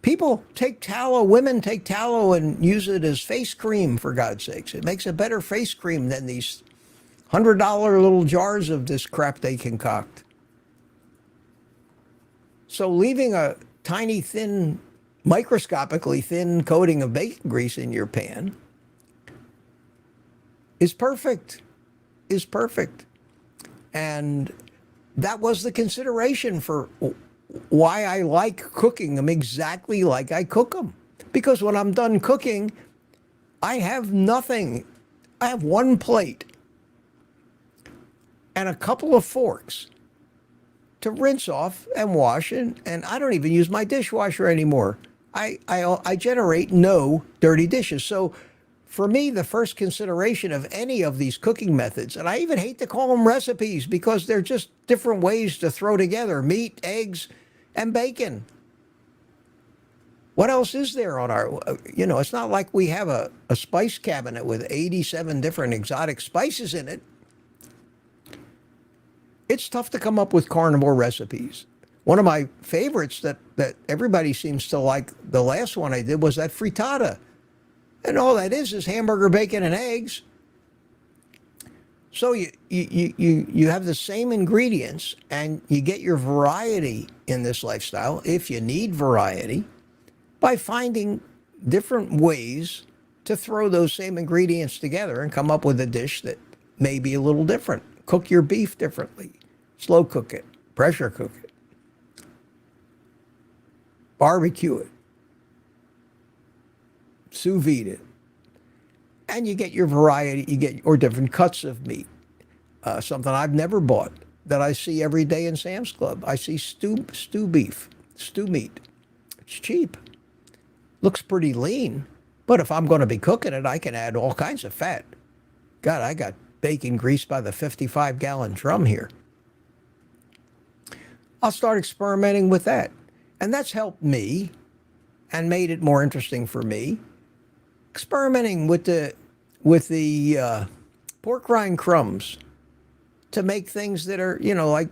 People take tallow, women take tallow and use it as face cream, for God's sakes. It makes a better face cream than these $100 little jars of this crap they concoct. So leaving a tiny, thin, microscopically thin coating of bacon grease in your pan is perfect, And that was the consideration for why I like cooking them exactly like I cook them. Because when I'm done cooking, I have nothing. I have one plate and a couple of forks to rinse off and wash, and I don't even use my dishwasher anymore. I generate no dirty dishes. So for me, the first consideration of any of these cooking methods, and I even hate to call them recipes because they're just different ways to throw together meat, eggs, and bacon. What else is there on our, it's not like we have a spice cabinet with 87 different exotic spices in it. It's tough to come up with carnivore recipes. One of my favorites that everybody seems to like, the last one I did, was that frittata. And all that is hamburger, bacon, and eggs. So you have the same ingredients, and you get your variety in this lifestyle, if you need variety, by finding different ways to throw those same ingredients together and come up with a dish that may be a little different. Cook your beef differently. Slow cook it. Pressure cook it. Barbecue it. Sous vide it. And you get your variety, or different cuts of meat. Something I've never bought that I see every day in Sam's Club. I see stew beef, stew meat. It's cheap. Looks pretty lean. But if I'm going to be cooking it, I can add all kinds of fat. God, I got bacon grease by the 55-gallon drum here. I'll start experimenting with that. And that's helped me and made it more interesting for me. Experimenting with the pork rind crumbs to make things that are, like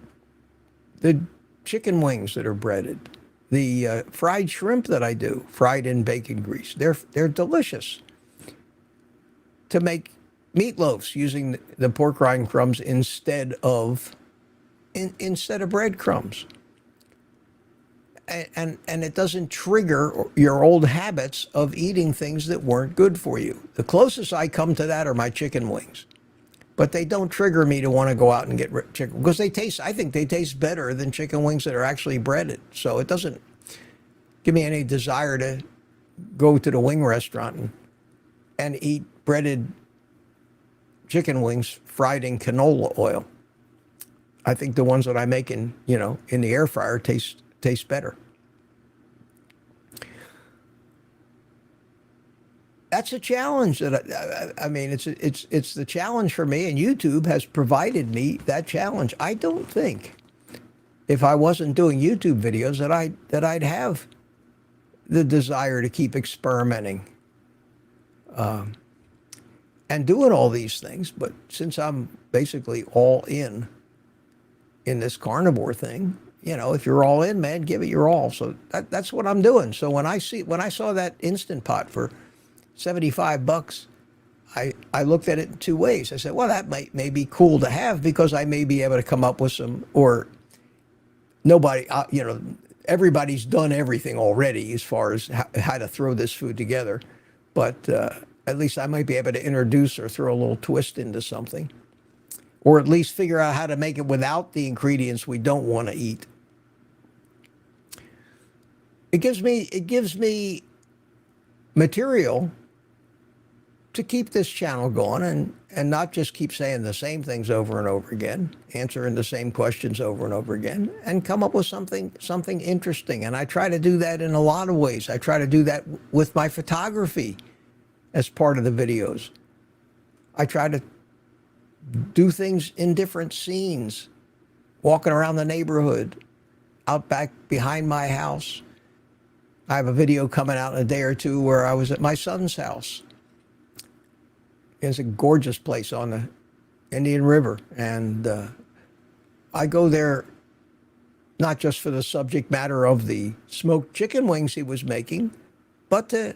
the chicken wings that are breaded, the fried shrimp that I do, fried in bacon grease. They're delicious. To make meatloaves using the pork rind crumbs instead of breadcrumbs. And it doesn't trigger your old habits of eating things that weren't good for you. The closest I come to that are my chicken wings. But they don't trigger me to want to go out and get chicken, because I think they taste better than chicken wings that are actually breaded. So it doesn't give me any desire to go to the wing restaurant and eat breaded chicken wings fried in canola oil. I think the ones that I make in the air fryer taste better. That's a challenge that I mean, it's the challenge for me, and YouTube has provided me that challenge. I don't think if I wasn't doing YouTube videos that I'd have the desire to keep experimenting and doing all these things. But since I'm basically all in this carnivore thing, if you're all in, man, give it your all. So that's what I'm doing. So when I saw that Instant Pot for $75, I looked at it in two ways. I said, well, that may be cool to have, because I may be able to come up with some, or nobody, everybody's done everything already as far as how to throw this food together. But at least I might be able to introduce or throw a little twist into something, or at least figure out how to make it without the ingredients we don't want to eat. It gives me material to keep this channel going and not just keep saying the same things over and over again, answering the same questions over and over again, and come up with something interesting. And I try to do that in a lot of ways. I try to do that with my photography as part of the videos. I try to do things in different scenes, walking around the neighborhood, out back behind my house. I have a video coming out in a day or two where I was at my son's house. It's a gorgeous place on the Indian River, and I go there not just for the subject matter of the smoked chicken wings he was making, but to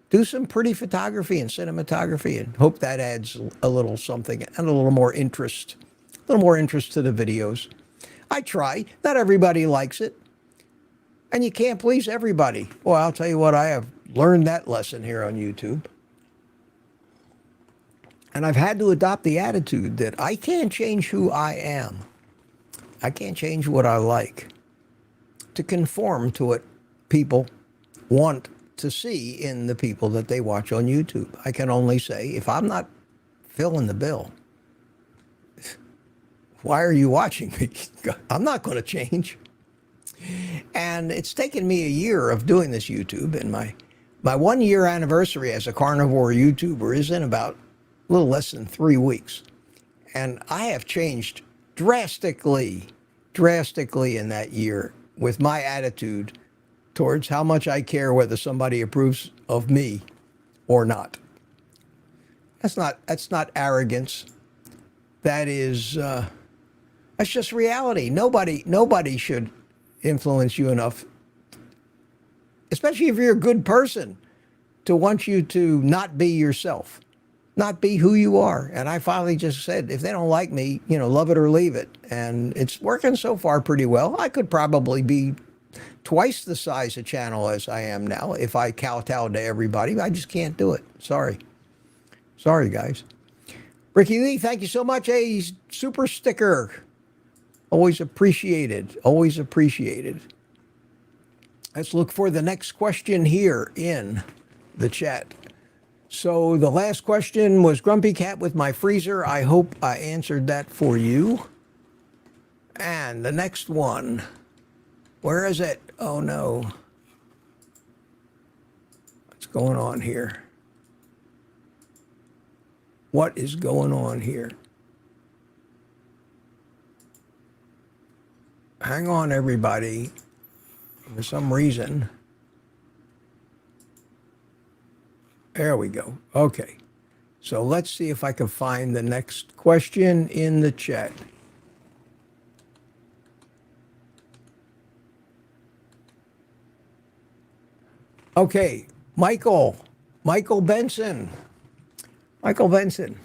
do some pretty photography and cinematography, and hope that adds a little something and a little more interest to the videos. I try. Not everybody likes it, and you can't please everybody. Well, I'll tell you what, I have learned that lesson here on YouTube. And I've had to adopt the attitude that I can't change who I am. I can't change what I like to conform to what people want to see in the people that they watch on YouTube. I can only say, if I'm not filling the bill, why are you watching me? I'm not going to change. And it's taken me a year of doing this YouTube, and my 1 year anniversary as a carnivore YouTuber is in about a little less than 3 weeks. And I have changed drastically in that year with my attitude towards how much I care whether somebody approves of me or not. That's not arrogance. That's just reality. Nobody should influence you enough, especially if you're a good person, to want you to not be yourself. Not be who you are. And I finally just said, if they don't like me, love it or leave it. And it's working so far pretty well. I could probably be twice the size of channel as I am now if I kowtowed to everybody. I just can't do it. Sorry, guys. Ricky Lee, thank you so much. A super sticker. Always appreciated. Always appreciated. Let's look for the next question here in the chat. So the last question was Grumpy Cat with my freezer. I hope I answered that for you. And the next one, where is it? Oh no. What's going on here? What is going on here? Hang on, everybody. For some reason. There we go. Okay. So let's see if I can find the next question in the chat. Okay. Michael Benson. Michael Benson.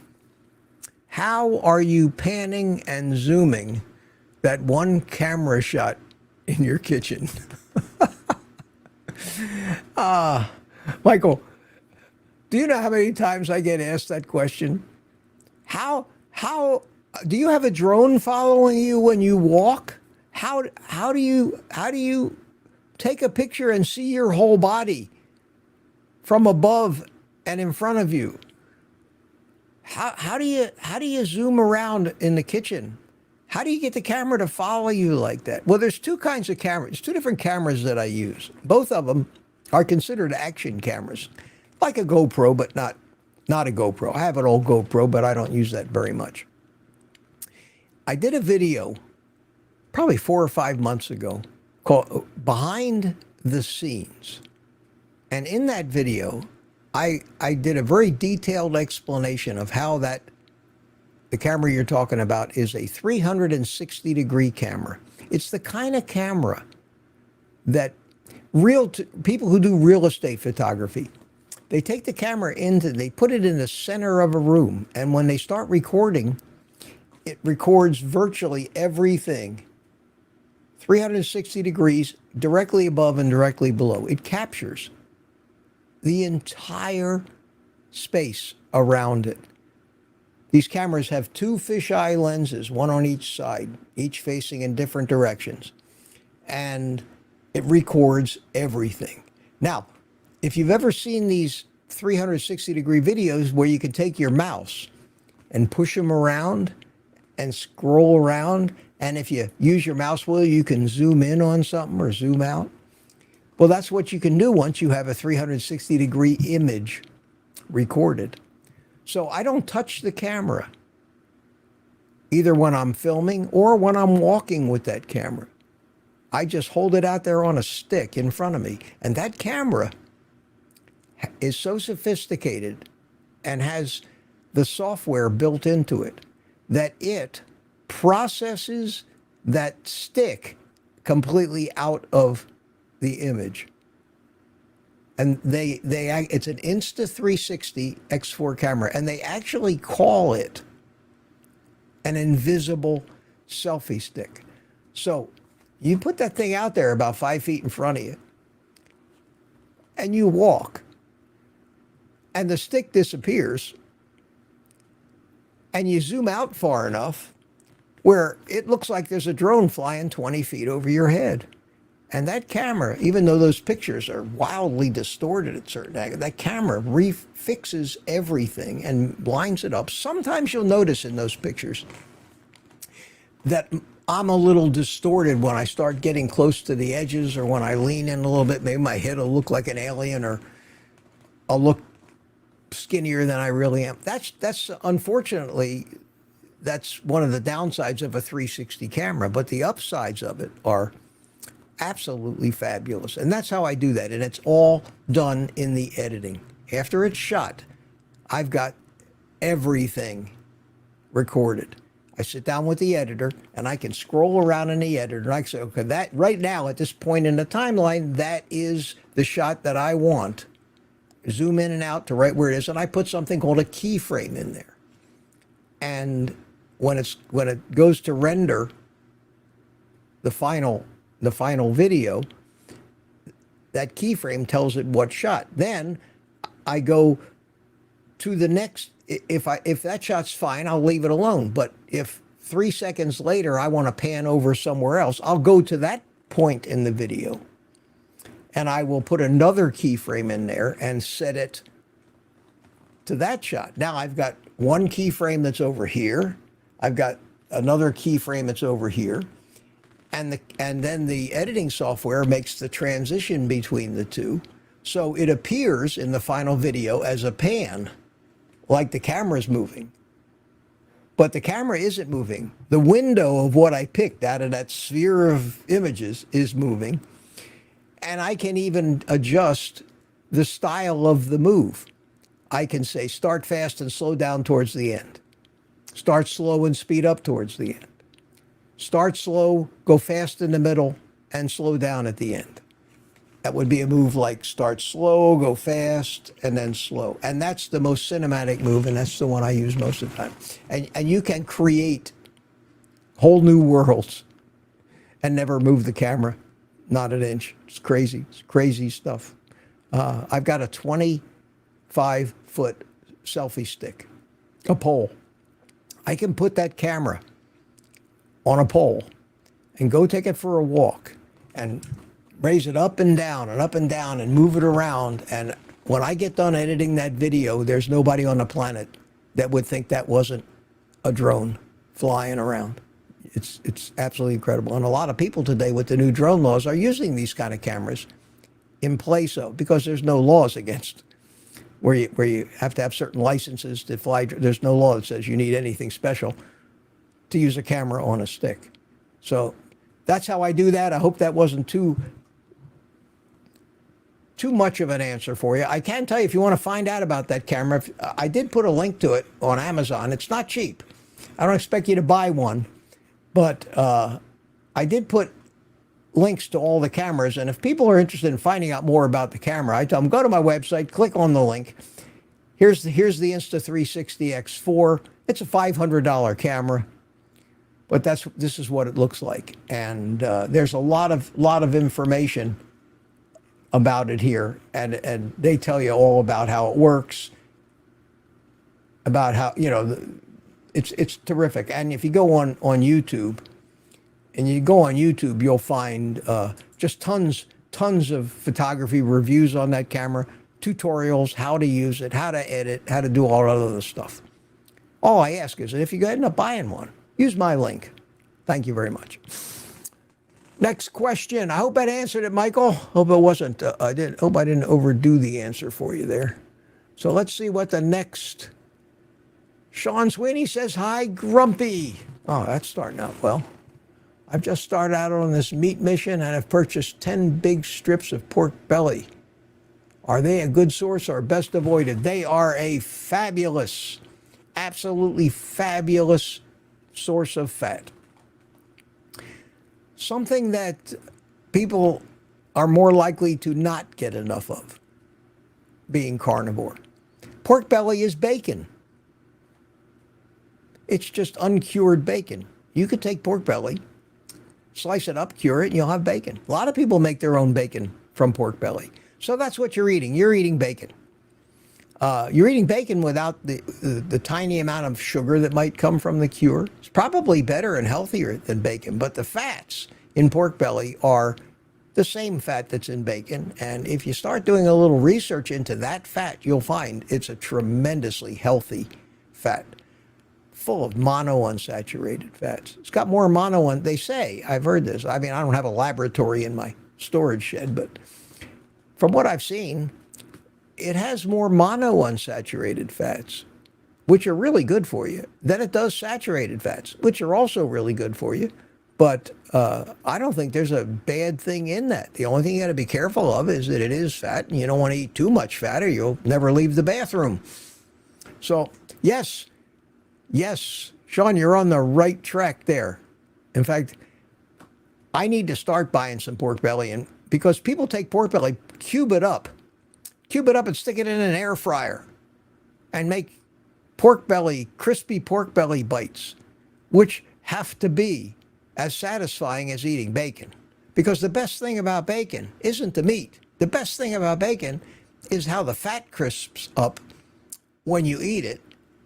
How are you panning and zooming that one camera shot in your kitchen? Michael, do you know how many times I get asked that question? How do you have a drone following you when you walk? How do you take a picture and see your whole body from above and in front of you? How do you zoom around in the kitchen? How do you get the camera to follow you like that? Well, there's two kinds of cameras, two different cameras that I use. Both of them are considered action cameras. Like a GoPro, but not a GoPro. I have an old GoPro, but I don't use that very much. I did a video probably 4 or 5 months ago called Behind the Scenes. And in that video, I did a very detailed explanation of how the camera you're talking about is a 360-degree camera. It's the kind of camera that people who do real estate photography, they take the camera they put it in the center of a room, and when they start recording, it records virtually everything 360 degrees directly above and directly below. It captures the entire space around it. These cameras have 2 fisheye lenses, one on each side, each facing in different directions, and it records everything. Now, if you've ever seen these 360-degree videos where you can take your mouse and push them around and scroll around. And if you use your mouse wheel, you can zoom in on something or zoom out. Well, that's what you can do once you have a 360-degree image recorded. So I don't touch the camera, either when I'm filming or when I'm walking with that camera. I just hold it out there on a stick in front of me. And that camera is so sophisticated and has the software built into it that it processes that stick completely out of the image. And it's an Insta360 X4 camera, and they actually call it an invisible selfie stick. So you put that thing out there about 5 feet in front of you, and you walk, and the stick disappears, and you zoom out far enough where it looks like there's a drone flying 20 feet over your head. And that camera, even though those pictures are wildly distorted at certain angles, that camera refixes everything and lines it up. Sometimes you'll notice in those pictures that I'm a little distorted when I start getting close to the edges, or when I lean in a little bit. Maybe my head will look like an alien, or I'll look skinnier than I really am. That's unfortunately, that's one of the downsides of a 360 camera, but the upsides of it are absolutely fabulous. And that's how I do that. And it's all done in the editing. After it's shot, I've got everything recorded. I sit down with the editor and I can scroll around in the editor and I can say, okay, that right now at this point in the timeline, that is the shot that I want. Zoom in and out to right where it is. And I put something called a keyframe in there. And when it goes to render the final video, that keyframe tells it what shot. Then I go to the next. If that shot's fine, I'll leave it alone. But if 3 seconds later I want to pan over somewhere else, I'll go to that point in the video and I will put another keyframe in there and set it to that shot. Now I've got one keyframe that's over here. I've got another keyframe that's over here. And then the editing software makes the transition between the two. So it appears in the final video as a pan, like the camera's moving. But the camera isn't moving. The window of what I picked out of that sphere of images is moving. And I can even adjust the style of the move. I can say start fast and slow down towards the end. Start slow and speed up towards the end. Start slow, go fast in the middle, and slow down at the end. That would be a move like start slow, go fast, and then slow. And that's the most cinematic move, and that's the one I use most of the time. And you can create whole new worlds and never move the camera, not an inch. It's crazy. It's crazy stuff. I've got a 25-foot selfie stick, a pole. I can put that camera on a pole and go take it for a walk and raise it up and down and move it around. And when I get done editing that video, there's nobody on the planet that would think that wasn't a drone flying around. It's absolutely incredible. And a lot of people today with the new drone laws are using these kind of cameras in place of, because there's no laws against where you have to have certain licenses to fly. There's no law that says you need anything special to use a camera on a stick. So that's how I do that. I hope that wasn't too much of an answer for you. I can tell you, if you want to find out about that camera, I did put a link to it on Amazon. It's not cheap. I don't expect you to buy one, but I did put links to all the cameras. And if people are interested in finding out more about the camera, I tell them, go to my website, click on the link. Here's the Insta360 X4. It's a $500 camera. But this is what it looks like, and there's a lot of information about it here, and they tell you all about how it works, about how it's terrific. And if you go on YouTube, you'll find just tons of photography reviews on that camera, tutorials, how to use it, how to edit, how to do all that other stuff. All I ask is that if you end up buying one, use my link. Thank you very much. Next question. I hope that answered it, Michael. Hope it wasn't. Hope I didn't overdo the answer for you there. So let's see what the next. Sean Sweeney says, hi, Grumpy. Oh, that's starting out well. I've just started out on this meat mission and have purchased 10 big strips of pork belly. Are they a good source or best avoided? They are a fabulous, absolutely fabulous source of fat. Something that people are more likely to not get enough of, being carnivore. Pork belly is bacon. It's just uncured bacon. You could take pork belly, slice it up, cure it, and you'll have bacon. A lot of people make their own bacon from pork belly. So that's what you're eating. You're eating bacon. You're eating bacon without the tiny amount of sugar that might come from the cure. It's probably better and healthier than bacon, but the fats in pork belly are the same fat that's in bacon. And if you start doing a little research into that fat, you'll find it's a tremendously healthy fat, full of monounsaturated fats. It's got more they say, I've heard this. I mean, I don't have a laboratory in my storage shed, but from what I've seen, it has more monounsaturated fats, which are really good for you, than it does saturated fats, which are also really good for you. But I don't think there's a bad thing in that. The only thing you got to be careful of is that it is fat, and you don't want to eat too much fat or you'll never leave the bathroom. So, yes, Sean, you're on the right track there. In fact, I need to start buying some pork belly, and because people take pork belly, cube it up and stick it in an air fryer and make crispy pork belly bites, which have to be as satisfying as eating bacon. Because the best thing about bacon isn't the meat. The best thing about bacon is how the fat crisps up when you eat it,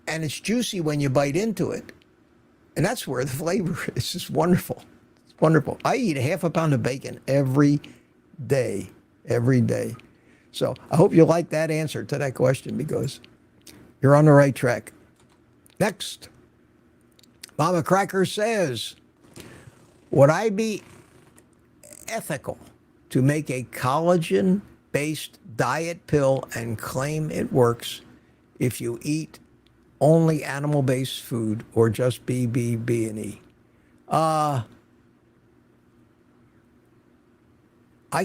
and it's juicy when you bite into it. And that's where the flavor is. It's wonderful. It's wonderful. I eat a half a pound of bacon every day. So I hope you like that answer to that question, because you're on the right track. Next, Mama Cracker says, would I be ethical to make a collagen-based diet pill and claim it works if you eat only animal-based food or just B, and E? I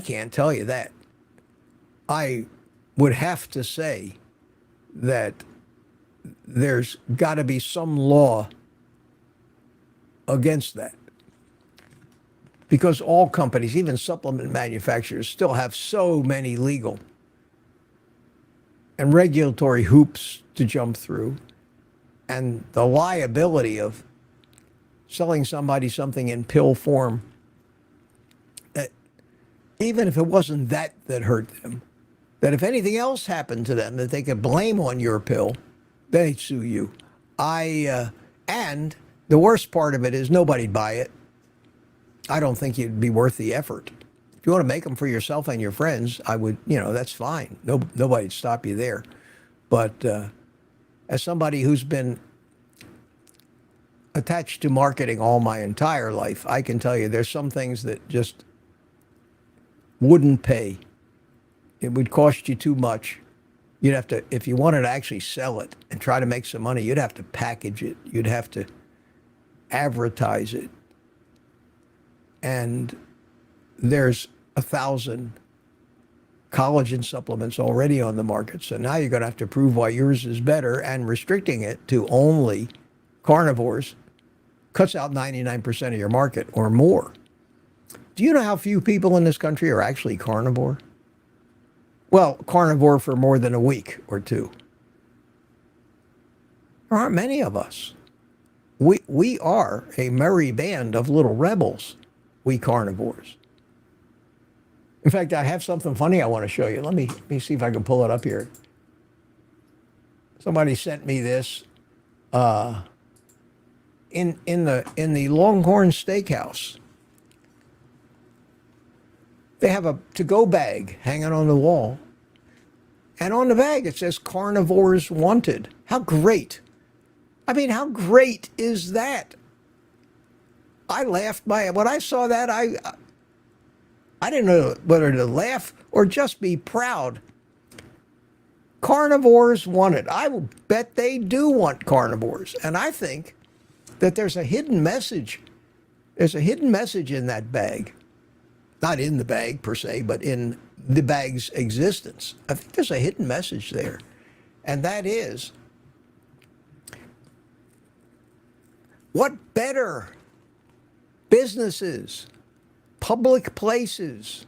can't tell you that. I would have to say that there's got to be some law against that. Because all companies, even supplement manufacturers, still have so many legal and regulatory hoops to jump through. And the liability of selling somebody something in pill form, that even if it wasn't that hurt them, that if anything else happened to them that they could blame on your pill, they'd sue you. And the worst part of it is nobody'd buy it. I don't think it'd be worth the effort. If you want to make them for yourself and your friends, I would, that's fine. Nobody'd stop you there. But as somebody who's been attached to marketing all my entire life, I can tell you there's some things that just wouldn't pay. It would cost you too much. You'd have to, if you wanted to actually sell it and try to make some money, you'd have to package it. You'd have to advertise it. And there's 1,000 collagen supplements already on the market. So now you're going to have to prove why yours is better, and restricting it to only carnivores cuts out 99% of your market or more. Do you know how few people in this country are actually carnivore? Well, carnivore for more than a week or two. There aren't many of us. We are a merry band of little rebels, we carnivores. In fact, I have something funny I want to show you. Let me see if I can pull it up here. Somebody sent me this in the Longhorn Steakhouse. They have a to-go bag hanging on the wall, And on the bag it says carnivores wanted. How great. I mean, how great is that? I laughed when I saw that. I didn't know whether to laugh or just be proud. Carnivores wanted. I will bet they do want carnivores. And I think that there's a hidden message. There's a hidden message in that bag. Not in the bag per se, but in the bag's existence. I think there's a hidden message there. And that is, what better businesses, public places,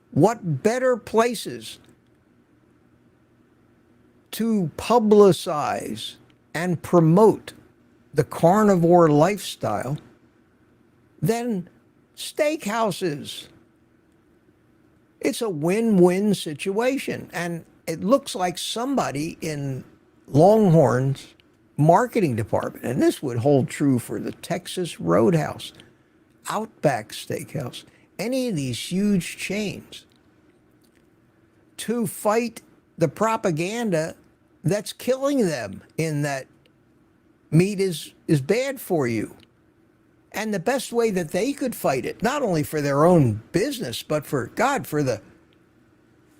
what better places to publicize and promote the carnivore lifestyle than steakhouses? It's a win-win situation. And it looks like somebody in Longhorn's marketing department, and this would hold true for the Texas Roadhouse, Outback Steakhouse, any of these huge chains, to fight the propaganda that's killing them in that meat is bad for you. And the best way that they could fight it, not only for their own business, but for the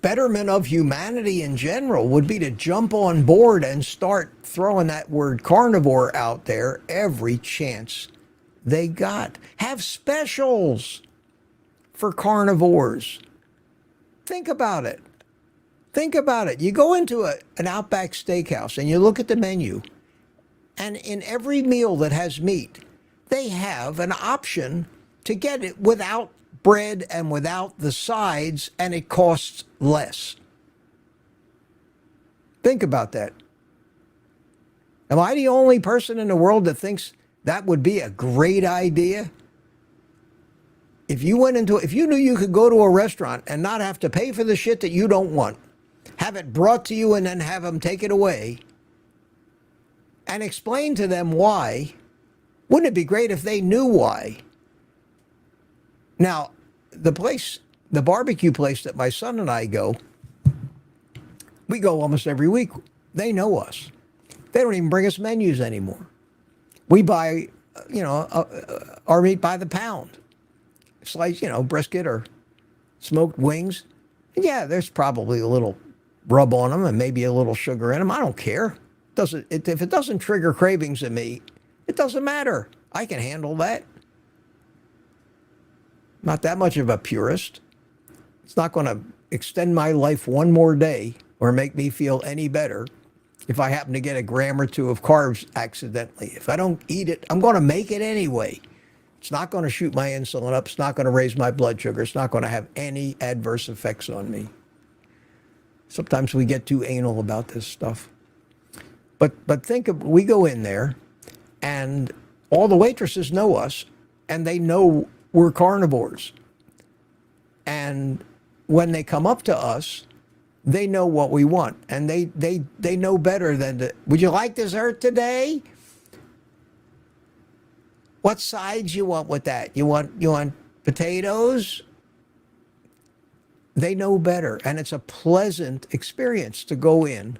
betterment of humanity in general, would be to jump on board and start throwing that word carnivore out there every chance they got. Have specials for carnivores. Think about it. Think about it. You go into an Outback Steakhouse and you look at the menu, and in every meal that has meat, they have an option to get it without bread and without the sides, and it costs less. Think about that. Am I the only person in the world that thinks that would be a great idea? If you knew you could go to a restaurant and not have to pay for the shit that you don't want, have it brought to you and then have them take it away, and explain to them why, wouldn't it be great if they knew why? Now, the barbecue place that my son and I go, we go almost every week. They know us. They don't even bring us menus anymore. We buy, our meat by the pound. Slice, brisket or smoked wings. Yeah, there's probably a little rub on them and maybe a little sugar in them. I don't care. If it doesn't trigger cravings in me, it doesn't matter. I can handle that. Not that much of a purist. It's not going to extend my life one more day or make me feel any better if I happen to get a gram or two of carbs accidentally. If I don't eat it, I'm going to make it anyway. It's not going to shoot my insulin up. It's not going to raise my blood sugar. It's not going to have any adverse effects on me. Sometimes we get too anal about this stuff. But we go in there, and all the waitresses know us, and they know we're carnivores. And when they come up to us, they know what we want, and they know better than would you like dessert today? What sides you want with that? You want potatoes? They know better, and it's a pleasant experience to go in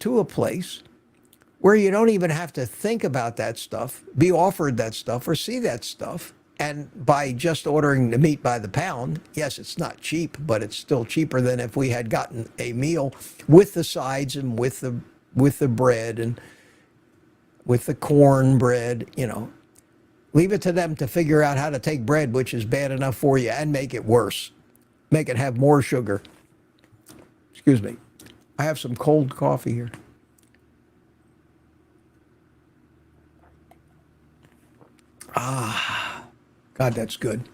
to a place where you don't even have to think about that stuff, be offered that stuff, or see that stuff. And by just ordering the meat by the pound, yes, it's not cheap, but it's still cheaper than if we had gotten a meal with the sides and with the bread and with the cornbread, Leave it to them to figure out how to take bread, which is bad enough for you, and make it worse. Make it have more sugar. Excuse me. I have some cold coffee here. God, that's good.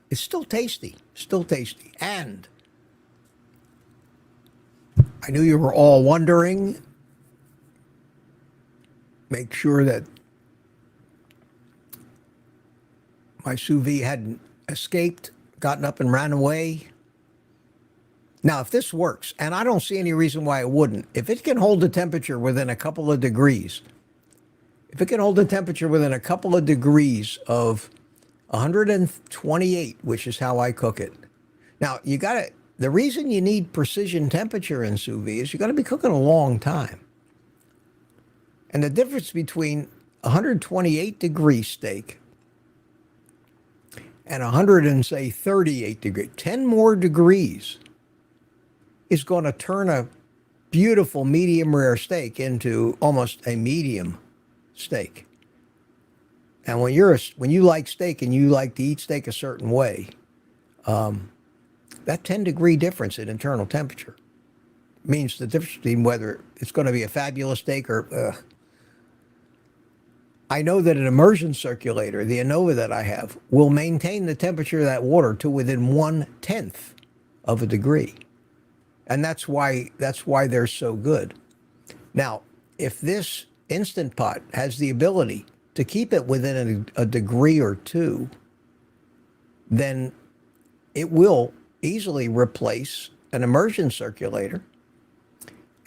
It's still tasty. And I knew you were all wondering. Make sure that my sous vide hadn't escaped, gotten up and ran away. Now, if this works, and I don't see any reason why it wouldn't, if it can hold the temperature within a couple of degrees, if it can hold the temperature within a couple of degrees of 128, which is how I cook it. Now, you got to the reason you need precision temperature in sous vide is you're going to be cooking a long time. And the difference between 128 degree steak and 38 degree, 10 more degrees is going to turn a beautiful medium rare steak into almost a medium steak. And when you like steak and you like to eat steak a certain way, that 10 degree difference in internal temperature means the difference between whether it's going to be a fabulous steak or I know that an immersion circulator, the ANOVA that I have, will maintain the temperature of that water to within 1/10 of a degree. And that's why they're so good. Now, if this Instant Pot has the ability to keep it within a degree or two, then it will easily replace an immersion circulator.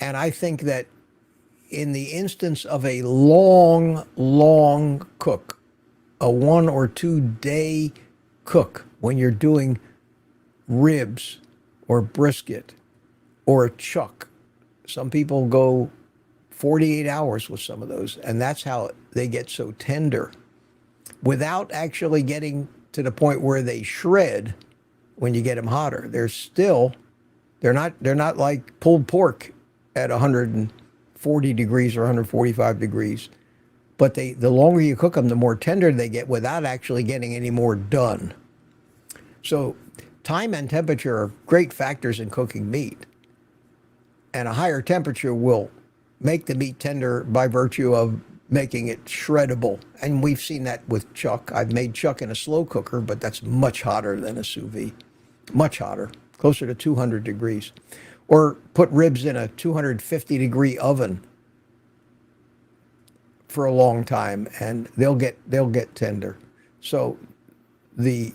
And I think that in the instance of a long cook, a 1 or 2 day cook, when you're doing ribs or brisket or a chuck, some people go 48 hours with some of those, and that's how they get so tender without actually getting to the point where they shred when you get them hotter. They're not like pulled pork at 140 degrees or 145 degrees. But the longer you cook them, the more tender they get without actually getting any more done. So time and temperature are great factors in cooking meat. And a higher temperature will make the meat tender by virtue of making it shreddable. And we've seen that with chuck. I've made chuck in a slow cooker, but that's much hotter than a sous vide. Much hotter, closer to 200 degrees. Or put ribs in a 250 degree oven for a long time, and they'll get tender. So the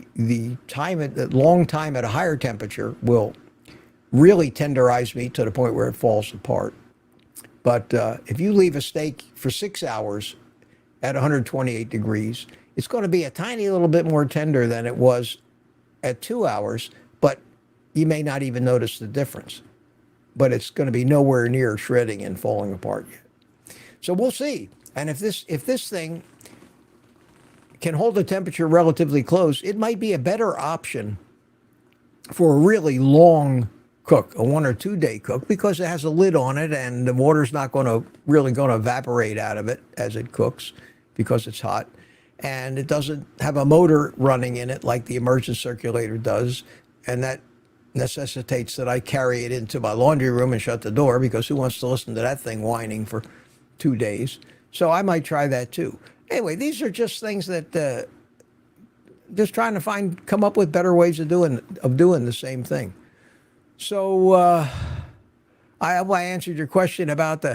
long time at a higher temperature will really tenderize meat to the point where it falls apart. But if you leave a steak for 6 hours at 128 degrees, it's going to be a tiny little bit more tender than it was at 2 hours, but you may not even notice the difference. But it's going to be nowhere near shredding and falling apart yet. So we'll see. And if this thing can hold the temperature relatively close, it might be a better option for a really long cook, a 1 or 2 day cook, because it has a lid on it and the water's not really going to evaporate out of it as it cooks because it's hot. And it doesn't have a motor running in it like the immersion circulator does. And that necessitates that I carry it into my laundry room and shut the door, because who wants to listen to that thing whining for 2 days? So I might try that too. Anyway, these are just things that just trying to come up with better ways of doing the same thing. So I hope I answered your question about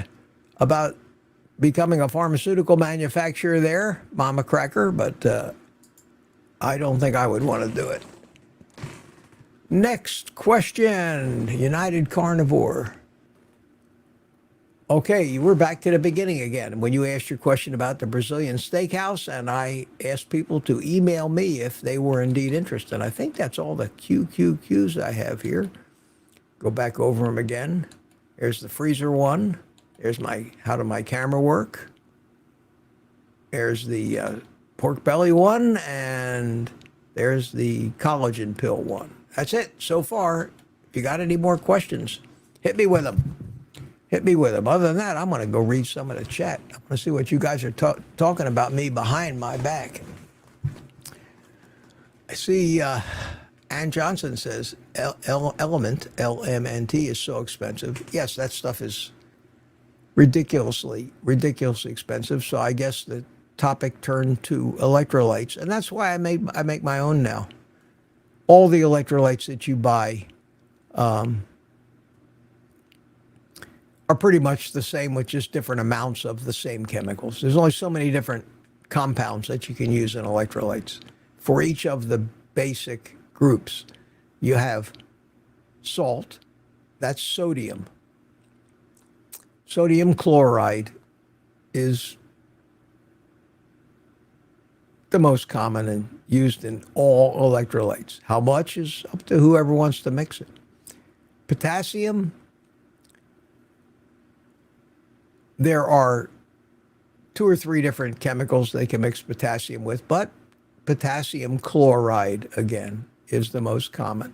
becoming a pharmaceutical manufacturer there, Mama Cracker, but I don't think I would want to do it. Next question, United Carnivore. Okay, we're back to the beginning again. When you asked your question about the Brazilian steakhouse, and I asked people to email me if they were indeed interested. I think that's all the QQQs I have here. Go back over them again. There's the freezer one. There's how do my camera work. There's the pork belly one, and there's the collagen pill one. That's it so far. If you got any more questions, hit me with them. Other than that, I'm going to go read some of the chat. I want to see what you guys are talking about me behind my back. I see Ann Johnson says, Element, LMNT, is so expensive. Yes, that stuff is ridiculously expensive. So I guess the topic turned to electrolytes. And that's why I make my own now. All the electrolytes that you buy are pretty much the same with just different amounts of the same chemicals. There's only so many different compounds that you can use in electrolytes. For each of the basic groups, you have salt, that's sodium. Sodium chloride is the most common and used in all electrolytes. How much is up to whoever wants to mix it. Potassium, there are 2 or 3 different chemicals they can mix potassium with, but potassium chloride, again, is the most common.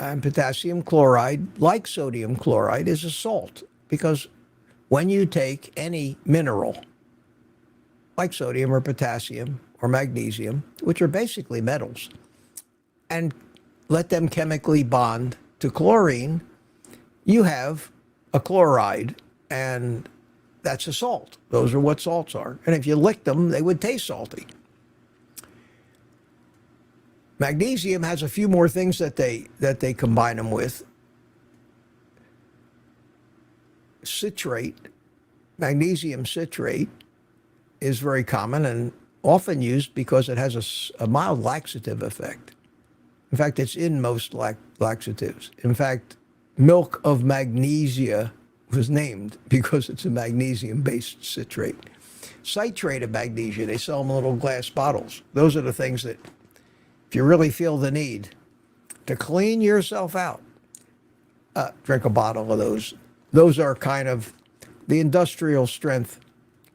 And potassium chloride, like sodium chloride, is a salt because when you take any mineral, like sodium or potassium or magnesium, which are basically metals, and let them chemically bond to chlorine, you have a chloride, and that's a salt. Those are what salts are. And if you licked them, they would taste salty. Magnesium has a few more things that they combine them with. Citrate, magnesium citrate, is very common and often used because it has a mild laxative effect. In fact, it's in most laxatives. In fact, milk of magnesia was named because it's a magnesium-based citrate. Citrate of magnesia, they sell them in little glass bottles. Those are the things that, if you really feel the need to clean yourself out, drink a bottle of those. Those are kind of the industrial strength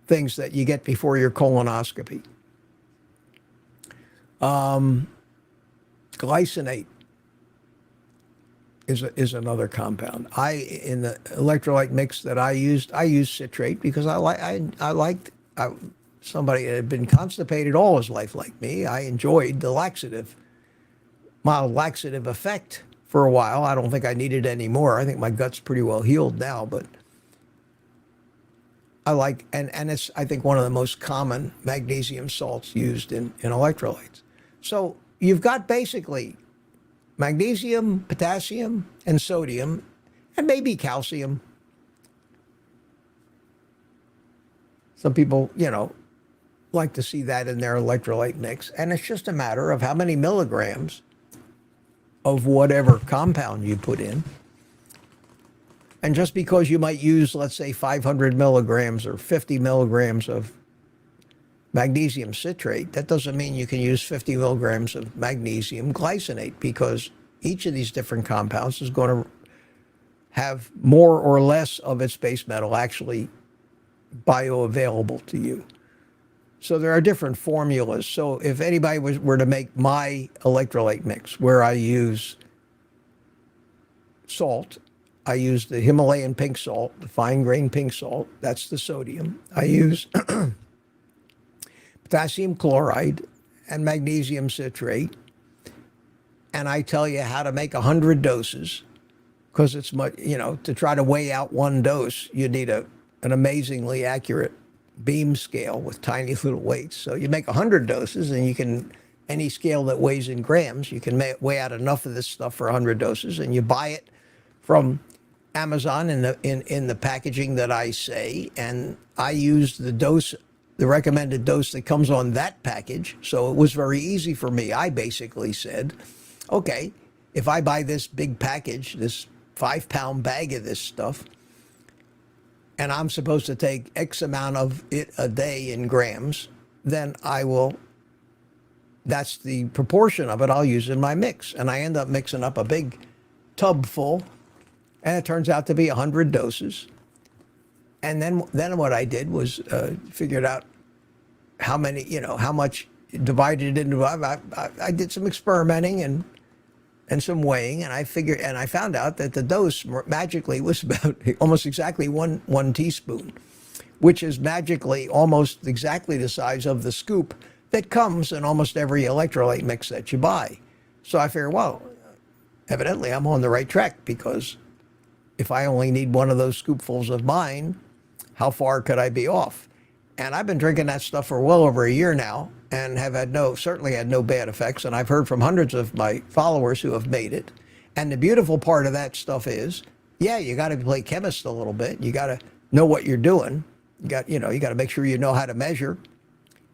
things that you get before your colonoscopy. Glycinate is another compound. In the electrolyte mix that I used citrate because I liked somebody that had been constipated all his life like me. I enjoyed the mild laxative effect for a while. I don't think I need it anymore. I think my gut's pretty well healed now, but I like, and it's, I think, one of the most common magnesium salts used in electrolytes. So you've got basically magnesium, potassium, and sodium, and maybe calcium. Some people, like to see that in their electrolyte mix. And it's just a matter of how many milligrams of whatever compound you put in. And just because you might use, let's say, 500 milligrams or 50 milligrams of magnesium citrate, that doesn't mean you can use 50 milligrams of magnesium glycinate, because each of these different compounds is going to have more or less of its base metal actually bioavailable to you. So there are different formulas. So if anybody were to make my electrolyte mix, where I use salt, I use the Himalayan pink salt, the fine grain pink salt, that's the sodium. I use potassium chloride and magnesium citrate. And I tell you how to make 100 doses, because it's much, to try to weigh out one dose, you need an amazingly accurate beam scale with tiny little weights. So you make 100 doses, and any scale that weighs in grams, you can weigh out enough of this stuff for 100 doses, and you buy it from Amazon in the packaging that I say, and I use the recommended dose that comes on that package. So it was very easy for me. I basically said, okay, if I buy this big package, this 5-pound bag of this stuff, and I'm supposed to take X amount of it a day in grams, then that's the proportion of it I'll use in my mix. And I end up mixing up a big tub full, and it turns out to be 100 doses. And then what I did was figured out how many, how much divided it into. I did some experimenting and some weighing, and I found out that the dose magically was about almost exactly one teaspoon, which is magically almost exactly the size of the scoop that comes in almost every electrolyte mix that you buy. So I figured, well, evidently I'm on the right track, because if I only need one of those scoopfuls of mine, how far could I be off? And I've been drinking that stuff for well over a year now, and have certainly had no bad effects. And I've heard from hundreds of my followers who have made it. And the beautiful part of that stuff is, you got to play chemist a little bit. You got to know what you're doing. You got to make sure you know how to measure,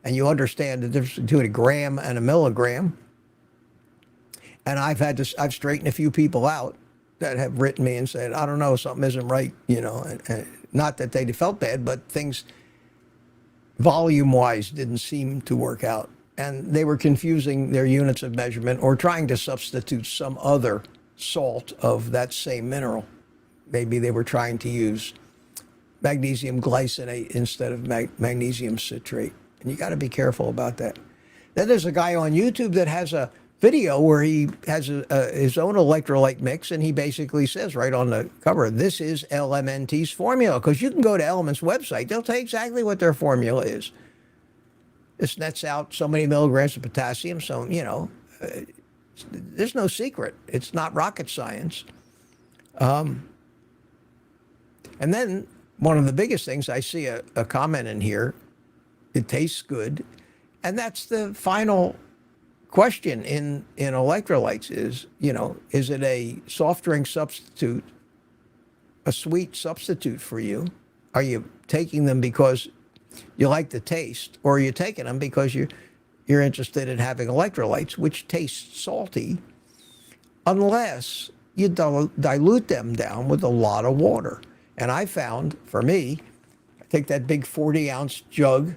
and you understand the difference between a gram and a milligram. And I've straightened a few people out that have written me and said, I don't know, something isn't right, and not that they felt bad, but things volume-wise didn't seem to work out. And they were confusing their units of measurement or trying to substitute some other salt of that same mineral. Maybe they were trying to use magnesium glycinate instead of magnesium citrate. And you got to be careful about that. Then there's a guy on YouTube that has a video where he has his own electrolyte mix, and he basically says right on the cover, this is LMNT's formula. Because you can go to Element's website, they'll tell you exactly what their formula is. This nets out so many milligrams of potassium, so, you know, there's no secret. It's not rocket science. And then one of the biggest things, I see a comment in here, it tastes good. And that's the final question in electrolytes is, you know, is it a soft drink substitute, a sweet substitute for you? Are you taking them because you like the taste, or are you taking them because you're interested in having electrolytes, which taste salty, unless you dilute them down with a lot of water? And I found, for me, I take that big 40-ounce jug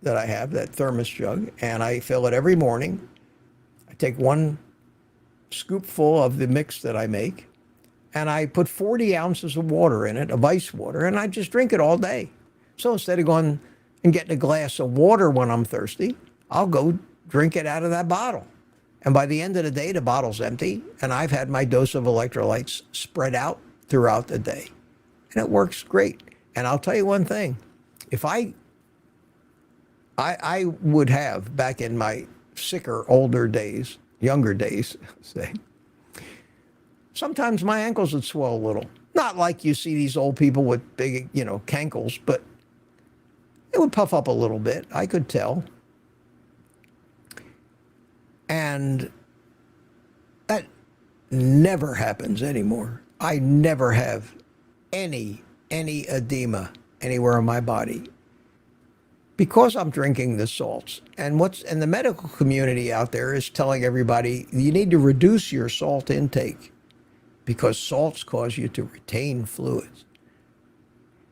that I have, that thermos jug, and I fill it every morning. I take 1 scoopful of the mix that I make, and I put 40 ounces of water in it, of ice water, and I just drink it all day. So instead of going and getting a glass of water when I'm thirsty, I'll go drink it out of that bottle. And by the end of the day, the bottle's empty, and I've had my dose of electrolytes spread out throughout the day. And it works great. And I'll tell you one thing. If I would have, back in my sicker, older days, younger days, say, sometimes my ankles would swell a little. Not like you see these old people with big, you know, cankles, but it would puff up a little bit. I could tell. And that never happens anymore. I never have any edema anywhere in my body because I'm drinking the salts. And the medical community out there is telling everybody you need to reduce your salt intake because salts cause you to retain fluids.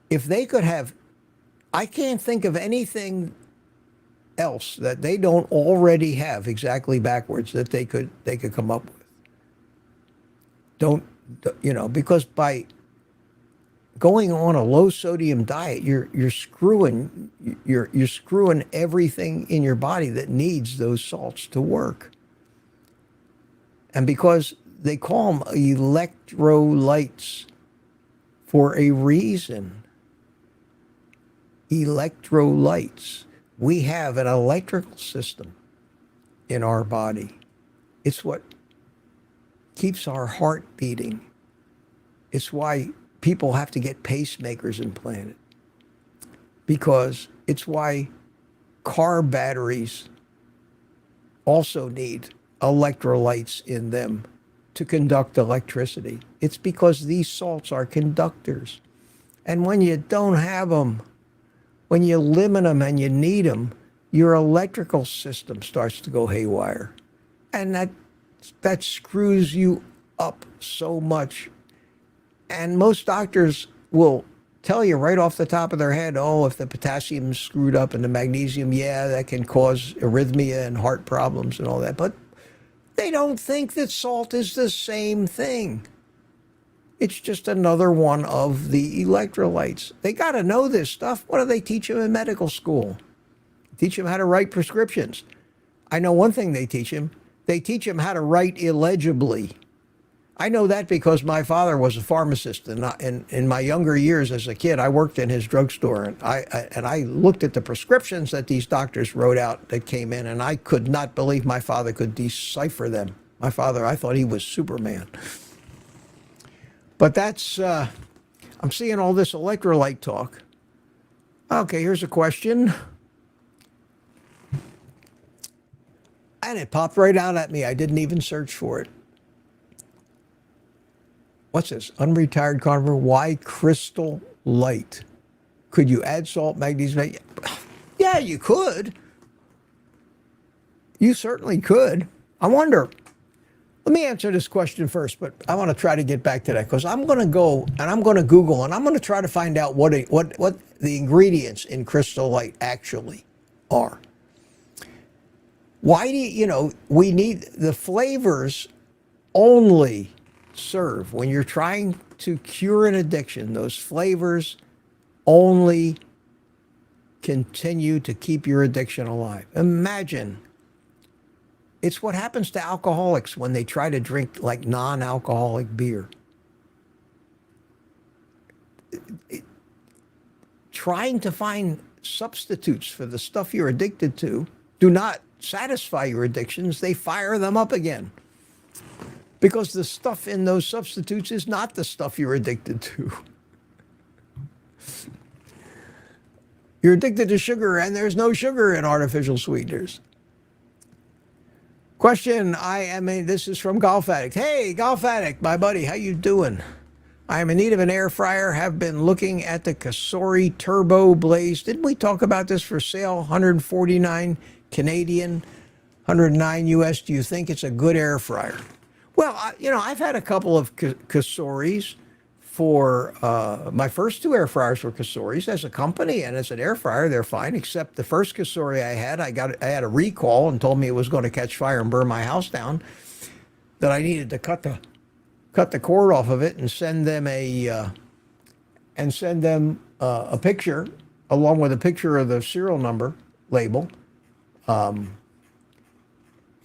If they could have, I can't think of anything else that they don't already have exactly backwards that they could come up with. Don't, you know, because by going on a low sodium diet, you're screwing everything in your body that needs those salts to work. And because they call them electrolytes for a reason. Electrolytes. We have an electrical system in our body. It's what keeps our heart beating. It's why people have to get pacemakers implanted. Because it's why car batteries also need electrolytes in them to conduct electricity. It's because these salts are conductors. And when you don't have them, when you limit them and you need them, your electrical system starts to go haywire. And that screws you up so much. And most doctors will tell you right off the top of their head, oh, if the potassium is screwed up and the magnesium, yeah, that can cause arrhythmia and heart problems and all that. But they don't think that salt is the same thing. It's just another one of the electrolytes. They got to know this stuff. What do they teach them in medical school? Teach them how to write prescriptions. I know one thing they teach them. They teach them how to write illegibly. I know that because my father was a pharmacist, and in my younger years as a kid, I worked in his drugstore, and I looked at the prescriptions that these doctors wrote out that came in, and I could not believe my father could decipher them. My father, I thought he was Superman. But that's, I'm seeing all this electrolyte talk. Okay, here's a question. And it popped right out at me. I didn't even search for it. What's this? Unretired carnivore. Why crystal light? Could you add salt, magnesium? Yeah, you could. You certainly could. I wonder. Let me answer this question first, but I want to try to get back to that because I'm going to go and I'm going to Google and I'm going to try to find out what the ingredients in crystal light actually are. Why do we need the flavors only serve. When you're trying to cure an addiction, those flavors only continue to keep your addiction alive. Imagine. It's what happens to alcoholics when they try to drink like non-alcoholic beer. Trying to find substitutes for the stuff you're addicted to do not satisfy your addictions. They fire them up again. Because the stuff in those substitutes is not the stuff you're addicted to. You're addicted to sugar, and there's no sugar in artificial sweeteners. Question, this is from Golf Addict. Hey, Golf Addict, my buddy, how you doing? I am in need of an air fryer, have been looking at the Cosori Turbo Blaze. Didn't we talk about this for sale? 149 Canadian, 109 US. Do you think it's a good air fryer? Well, I've had a couple of Cosoris for my first two air fryers were Cosoris as a company, and as an air fryer, they're fine, except the first Cosori I had a recall and told me it was going to catch fire and burn my house down, that I needed to cut the cord off of it and send them a picture along with a picture of the serial number label, and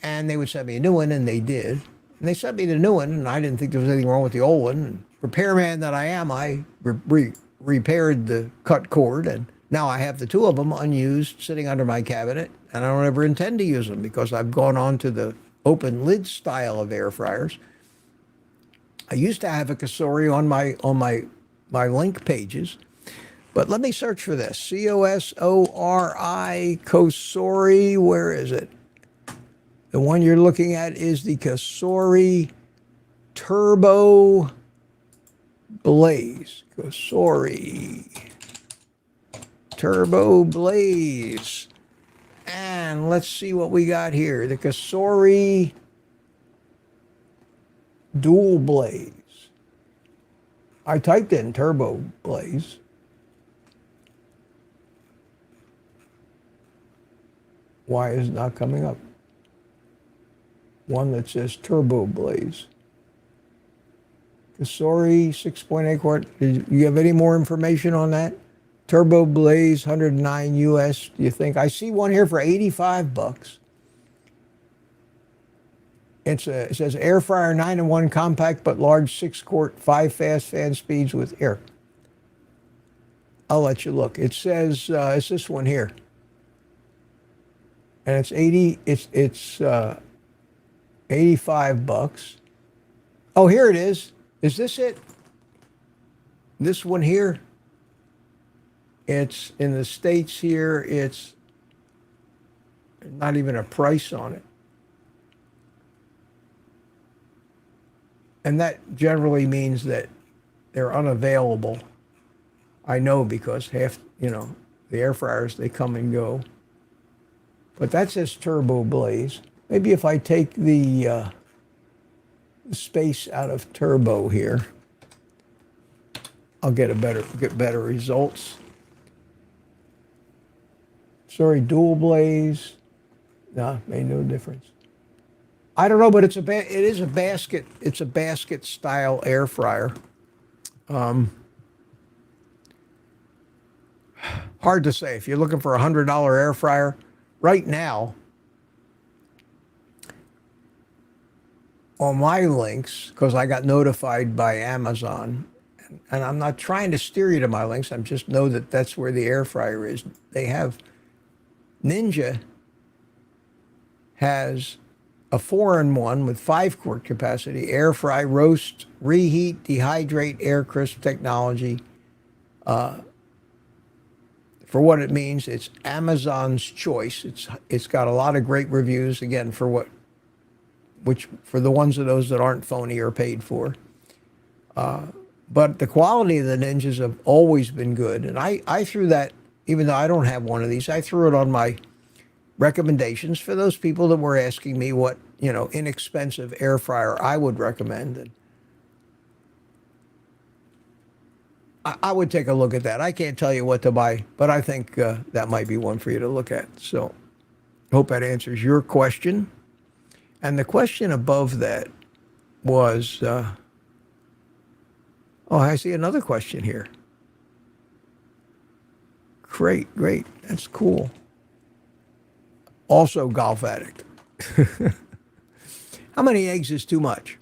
they would send me a new one, and they did. And they sent me the new one, and I didn't think there was anything wrong with the old one. And repairman that I am, I repaired the cut cord, and now I have the two of them unused sitting under my cabinet, and I don't ever intend to use them because I've gone on to the open lid style of air fryers. I used to have a Cosori on my link pages, but let me search for this. Cosori, Cosori, where is it? The one you're looking at is the Cosori Turbo Blaze. Cosori Turbo Blaze. And let's see what we got here. The Cosori Dual Blaze. I typed in Turbo Blaze. Why is it not coming up? One that says Turbo Blaze. Cosori 6.8 quart. Do you have any more information on that? Turbo Blaze 109 US. Do you think? I see one here for $85. It says air fryer 9-in-1 compact but large 6-quart 5 fast fan speeds with air. I'll let you look. It says it's this one here, and it's $85. Oh, here it is. Is this it? This one here? It's in the States here. It's not even a price on it. And that generally means that they're unavailable. I know because half, the air fryers, they come and go. But that says Turbo Blaze. Maybe if I take the space out of turbo here, I'll get better results. Sorry, Dual Blaze. No, made no difference. I don't know, but it's a basket style air fryer. Hard to say. If you're looking for a $100 air fryer, right now, on my links, because I got notified by Amazon, and I'm not trying to steer you to my links, I just know that that's where the air fryer is. They have, Ninja has a 4-in-1 with 5-quart capacity, air fry, roast, reheat, dehydrate, air crisp technology. For what it means, it's Amazon's choice. It's got a lot of great reviews, again, for the ones of those that aren't phony or paid for. But the quality of the Ninjas have always been good. And I threw that, even though I don't have one of these, I threw it on my recommendations for those people that were asking me what, inexpensive air fryer I would recommend. And I would take a look at that. I can't tell you what to buy, but I think that might be one for you to look at. So hope that answers your question. And the question above that was, Oh, I see another question here. Great, great. That's cool. Also golf addict. How many eggs is too much?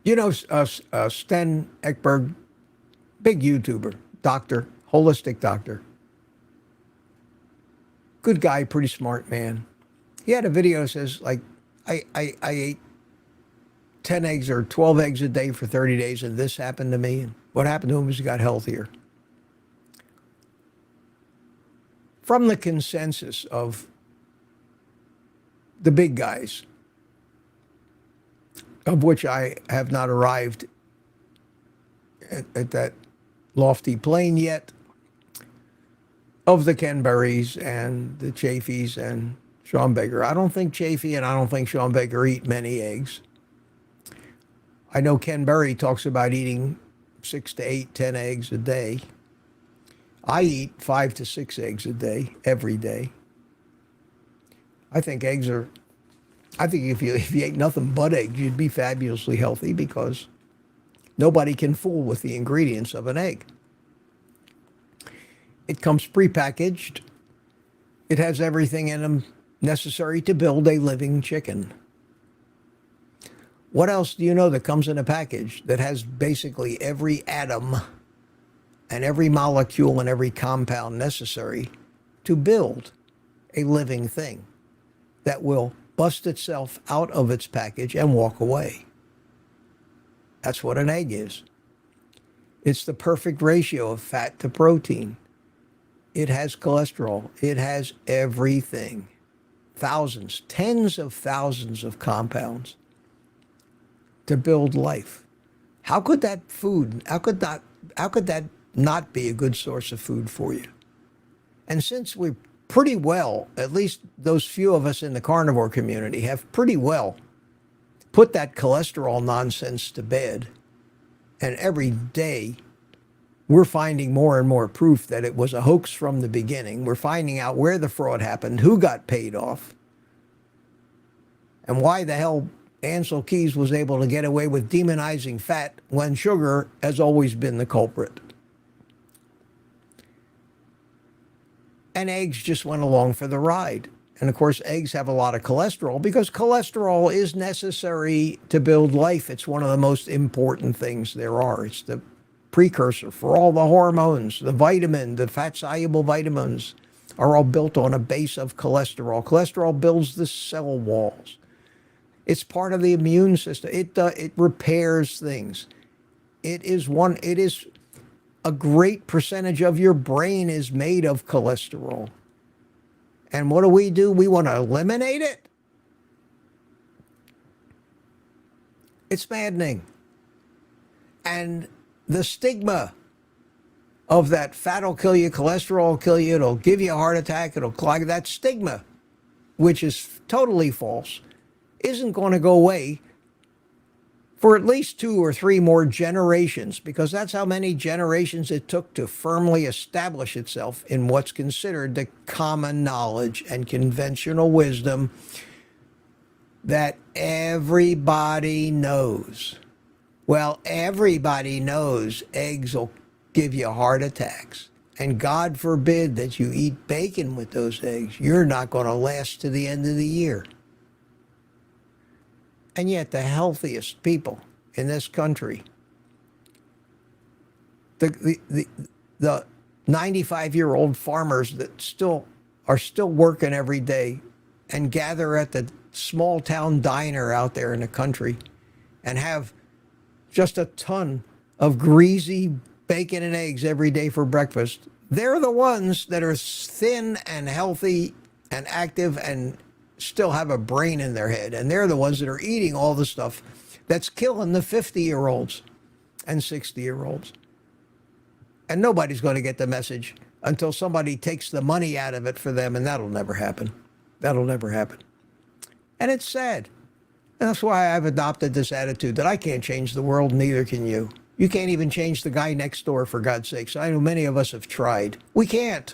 You know, Sten Ekberg, big YouTuber, doctor, holistic doctor. Good guy, pretty smart man. He had a video that says, like, I ate 10 eggs or 12 eggs a day for 30 days, and this happened to me. And what happened to him is he got healthier. From the consensus of the big guys, of which I have not arrived at that lofty plane yet, of the Ken Berries and the Chafies and Sean Baker. I don't think Chafee and I don't think Sean Baker eat many eggs. I know Ken Berry talks about eating 6 to 8, 10 eggs a day. I eat 5 to 6 eggs a day, every day. I think eggs are, I think if you ate nothing but eggs, you'd be fabulously healthy because nobody can fool with the ingredients of an egg. It comes prepackaged. It has everything in them necessary to build a living chicken. What else do you know that comes in a package that has basically every atom and every molecule and every compound necessary to build a living thing that will bust itself out of its package and walk away? That's what an egg is. It's the perfect ratio of fat to protein. It has cholesterol. It has everything. Thousands, tens of thousands of compounds to build life. How could that not be a good source of food for you? And since we pretty well, at least those few of us in the carnivore community, have pretty well put that cholesterol nonsense to bed, and every day we're finding more and more proof that it was a hoax from the beginning. We're finding out where the fraud happened, who got paid off, and why the hell Ansel Keys was able to get away with demonizing fat when sugar has always been the culprit. And eggs just went along for the ride. And of course, eggs have a lot of cholesterol because cholesterol is necessary to build life. It's one of the most important things there are. It's the precursor for all the hormones, the vitamin, the fat-soluble vitamins are all built on a base of cholesterol. Cholesterol builds the cell walls. It's part of the immune system. It repairs things. It is a great percentage of your brain is made of cholesterol. And what do? We want to eliminate it? It's maddening. And the stigma of that fat will kill you, cholesterol will kill you, it'll give you a heart attack, it'll clog, that stigma, which is totally false, isn't going to go away for at least 2 or 3 more generations, because that's how many generations it took to firmly establish itself in what's considered the common knowledge and conventional wisdom that everybody knows. Well, everybody knows eggs will give you heart attacks. And God forbid that you eat bacon with those eggs. You're not going to last to the end of the year. And yet the healthiest people in this country, the 95-year-old farmers that are still working every day and gather at the small town diner out there in the country and have just a ton of greasy bacon and eggs every day for breakfast, they're the ones that are thin and healthy and active and still have a brain in their head. And they're the ones that are eating all the stuff that's killing the 50-year-olds and 60-year-olds. And nobody's going to get the message until somebody takes the money out of it for them, and that'll never happen. That'll never happen. And it's sad. And that's why I've adopted this attitude that I can't change the world, neither can you. You can't even change the guy next door, for God's sakes. I know many of us have tried. We can't.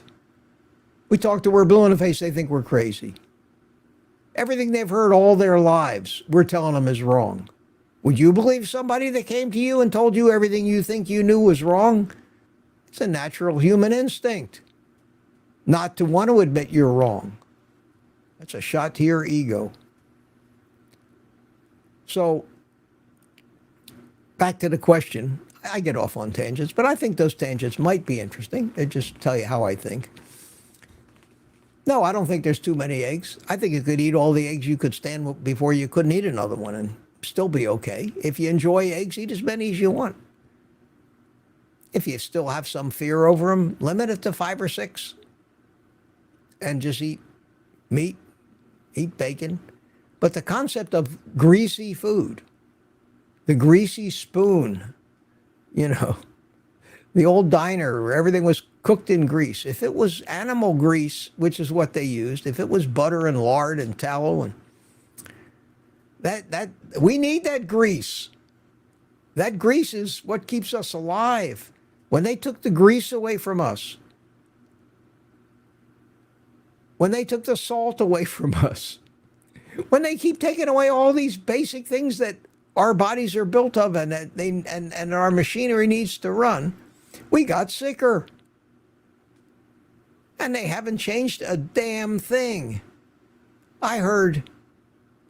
We talk to we're blue in the face, they think we're crazy. Everything they've heard all their lives, we're telling them is wrong. Would you believe somebody that came to you and told you everything you think you knew was wrong? It's a natural human instinct not to want to admit you're wrong. That's a shot to your ego. So, back to the question. I get off on tangents, but I think those tangents might be interesting. They just tell you how I think. No, I don't think there's too many eggs. I think you could eat all the eggs you could stand before you couldn't eat another one and still be okay. If you enjoy eggs, eat as many as you want. If you still have some fear over them, limit it to 5 or 6 and just eat meat, eat bacon. But the concept of greasy food, the greasy spoon, you know, the old diner where everything was cooked in grease. If it was animal grease, which is what they used, if it was butter and lard and tallow, and that we need that grease. That grease is what keeps us alive. When they took the grease away from us, when they took the salt away from us, when they keep taking away all these basic things that our bodies are built of and that and our machinery needs to run, we got sicker. And they haven't changed a damn thing. I heard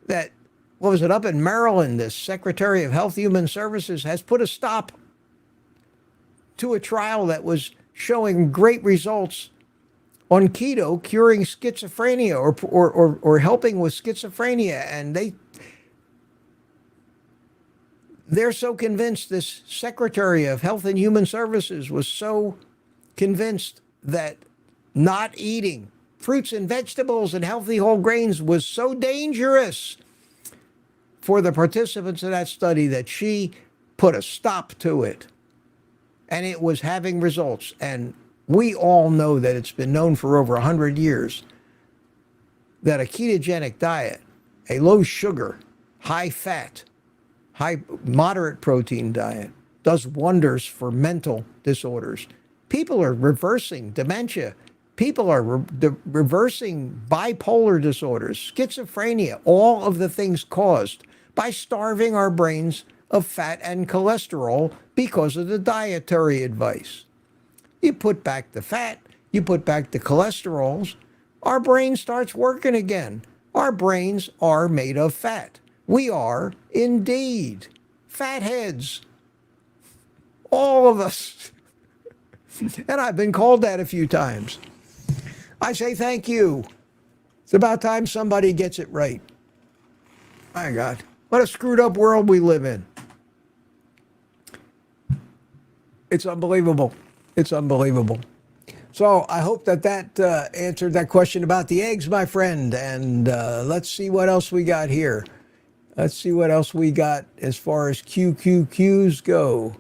that, what was it, up in Maryland, the Secretary of Health Human Services has put a stop to a trial that was showing great results on keto curing schizophrenia or helping with schizophrenia. And they're so convinced, this Secretary of Health and Human Services was so convinced that not eating fruits and vegetables and healthy whole grains was so dangerous for the participants in that study that she put a stop to it. And it was having results. And we all know that it's been known for over 100 years that a ketogenic diet, a low sugar, high fat, moderate protein diet does wonders for mental disorders. People are reversing dementia. People are reversing bipolar disorders, schizophrenia, all of the things caused by starving our brains of fat and cholesterol because of the dietary advice. You put back the fat, you put back the cholesterols, our brain starts working again. Our brains are made of fat. We are indeed fatheads. All of us. And I've been called that a few times. I say thank you. It's about time somebody gets it right. My God, what a screwed up world we live in. It's unbelievable. It's unbelievable. So I hope that answered that question about the eggs, my friend. And let's see what else we got here. Let's see what else we got as far as QQQs go.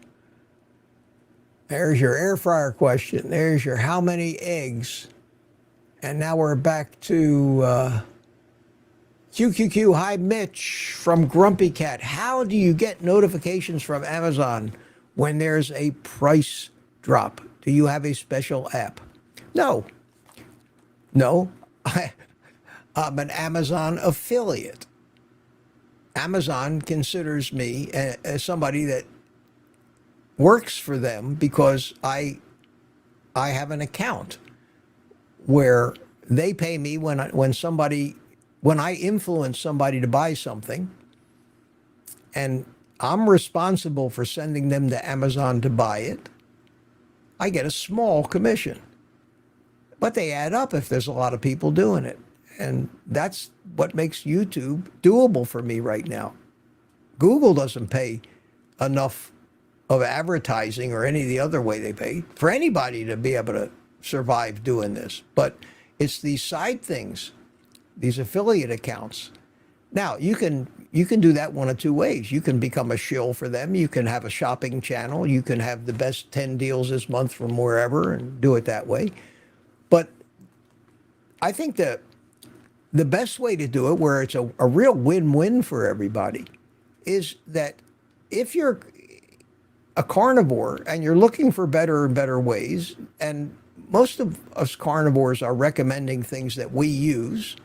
There's your air fryer question. There's your how many eggs. And now we're back to QQQ. Hi, Mitch from Grumpy Cat. How do you get notifications from Amazon when there's a price drop? Do you have a special app? No. I'm an Amazon affiliate. Amazon considers me as somebody that works for them because I have an account where they pay me when I influence somebody to buy something, and I'm responsible for sending them to Amazon to buy it. I get a small commission, but they add up if there's a lot of people doing it. And that's what makes YouTube doable for me right now. Google doesn't pay enough of advertising or any of the other way they pay for anybody to be able to survive doing this. But it's these side things, these affiliate accounts. Now, you can do that one of two ways. You can become a shill for them. You can have a shopping channel. You can have the best 10 deals this month from wherever and do it that way. But I think that the best way to do it, where it's a real win-win for everybody, is that if you're a carnivore and you're looking for better and better ways, and most of us carnivores are recommending things that we use,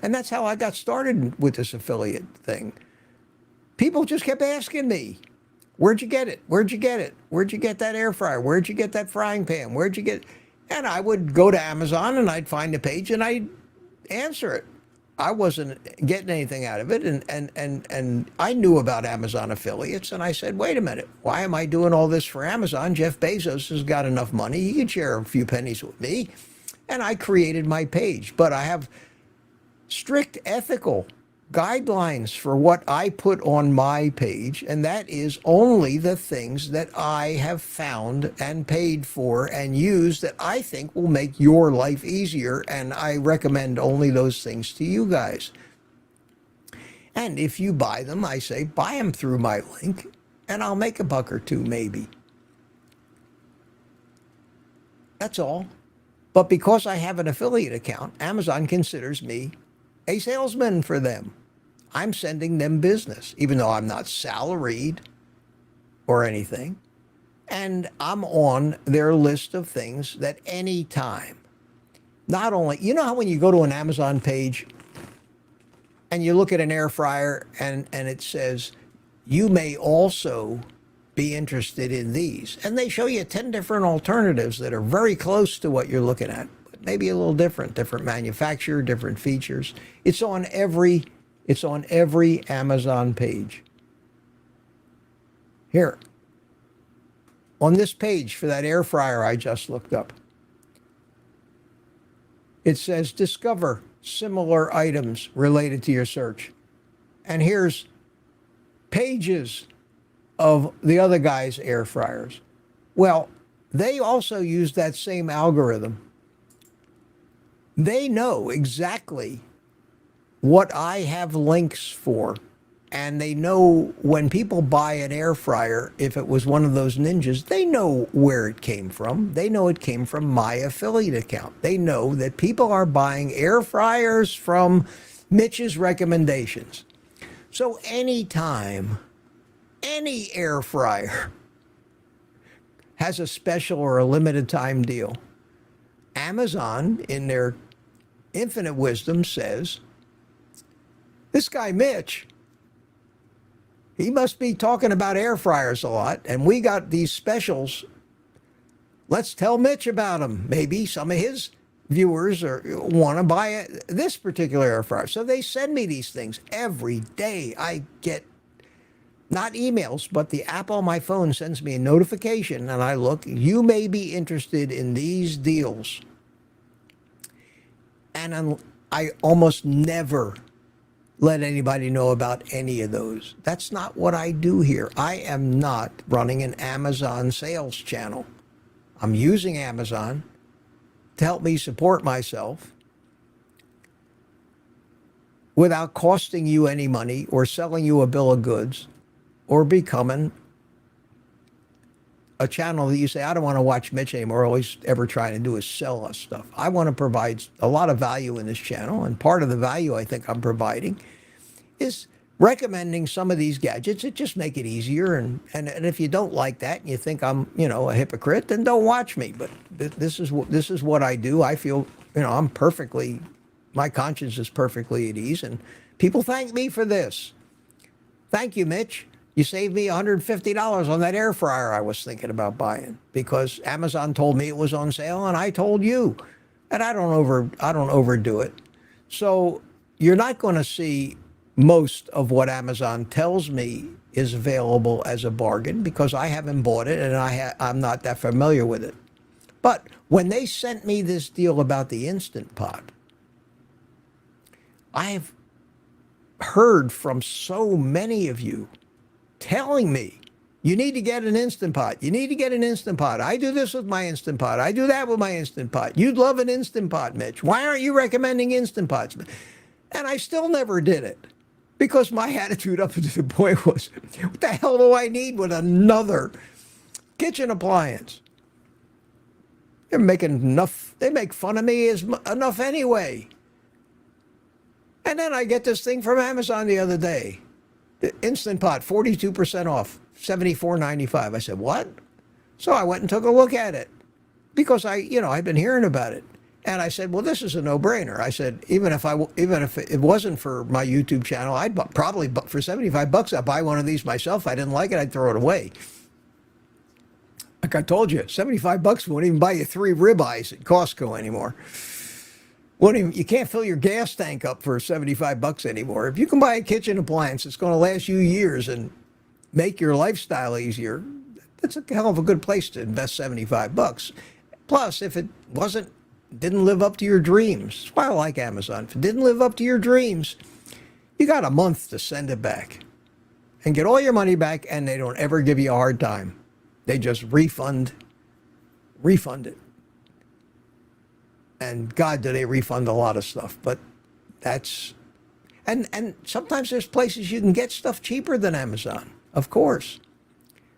And that's how I got started with this affiliate thing. People just kept asking me, where'd you get it? Where'd you get it? Where'd you get that air fryer? Where'd you get that frying pan? Where'd you get it? And I would go to Amazon and I'd find a page and I'd answer it. I wasn't getting anything out of it. And I knew about Amazon affiliates. And I said, wait a minute, why am I doing all this for Amazon? Jeff Bezos has got enough money. He can share a few pennies with me. And I created my page. But I have strict ethical guidelines for what I put on my page, and that is only the things that I have found and paid for and used that I think will make your life easier, and I recommend only those things to you guys. And if you buy them, I say buy them through my link, and I'll make $1 or $2 maybe. That's all. But because I have an affiliate account, Amazon considers me a salesman for them. I'm sending them business, even though I'm not salaried or anything. And I'm on their list of things that any time, not only, you know how when you go to an Amazon page and you look at an air fryer and it says, you may also be interested in these. And they show you 10 different alternatives that are very close to what you're looking at. Maybe a little different manufacturer, different features. It's on every Amazon page. Here, on this page for that air fryer I just looked up, it says discover similar items related to your search. And here's pages of the other guy's air fryers. Well, they also use that same algorithm. They know exactly what I have links for, and they know when people buy an air fryer, if it was one of those ninjas, they know where it came from. They know it came from my affiliate account. They know that people are buying air fryers from Mitch's recommendations. So anytime any air fryer has a special or a limited time deal, Amazon, in their infinite wisdom, says, this guy Mitch, he must be talking about air fryers a lot, and we got these specials. Let's tell Mitch about them. Maybe some of his viewers want to buy this particular air fryer. So they send me these things every day. I get not emails, but the app on my phone sends me a notification, and I look, you may be interested in these deals. And I almost never let anybody know about any of those. That's not what I do here. I am not running an Amazon sales channel. I'm using Amazon to help me support myself without costing you any money or selling you a bill of goods or becoming a channel that you say, I don't want to watch Mitch anymore. All he's ever trying to do is sell us stuff. I want to provide a lot of value in this channel, and part of the value I think I'm providing is recommending some of these gadgets that just make it easier. And if you don't like that and you think I'm, a hypocrite, then don't watch me. But this is what I do. I feel, I'm perfectly, my conscience is perfectly at ease, and people thank me for this. Thank you, Mitch. You saved me $150 on that air fryer I was thinking about buying because Amazon told me it was on sale and I told you. And I don't overdo it. So you're not going to see most of what Amazon tells me is available as a bargain because I haven't bought it and I'm not that familiar with it. But when they sent me this deal about the Instant Pot, I've heard from so many of you telling me, you need to get an Instant Pot. You need to get an Instant Pot. I do this with my Instant Pot. I do that with my Instant Pot. You'd love an Instant Pot, Mitch. Why aren't you recommending Instant Pots? And I still never did it because my attitude up to the point was, what the hell do I need with another kitchen appliance? They're making enough. They make fun of me enough anyway. And then I get this thing from Amazon the other day. The Instant Pot, 42% off, $74.95. I said, what? So I went and took a look at it because I've been hearing about it. And I said, well, this is a no-brainer. I said, even if it wasn't for my YouTube channel, I'd probably, for $75, I'd buy one of these myself. If I didn't like it, I'd throw it away. Like I told you, $75 won't even buy you 3 ribeyes at Costco anymore. You can't fill your gas tank up for $75 anymore. If you can buy a kitchen appliance that's going to last you years and make your lifestyle easier, that's a hell of a good place to invest $75. Plus, if it didn't live up to your dreams, that's why I like Amazon. If it didn't live up to your dreams, you got a month to send it back and get all your money back, and they don't ever give you a hard time. They just refund it. And God, do they refund a lot of stuff. But that's, and sometimes there's places you can get stuff cheaper than Amazon, of course.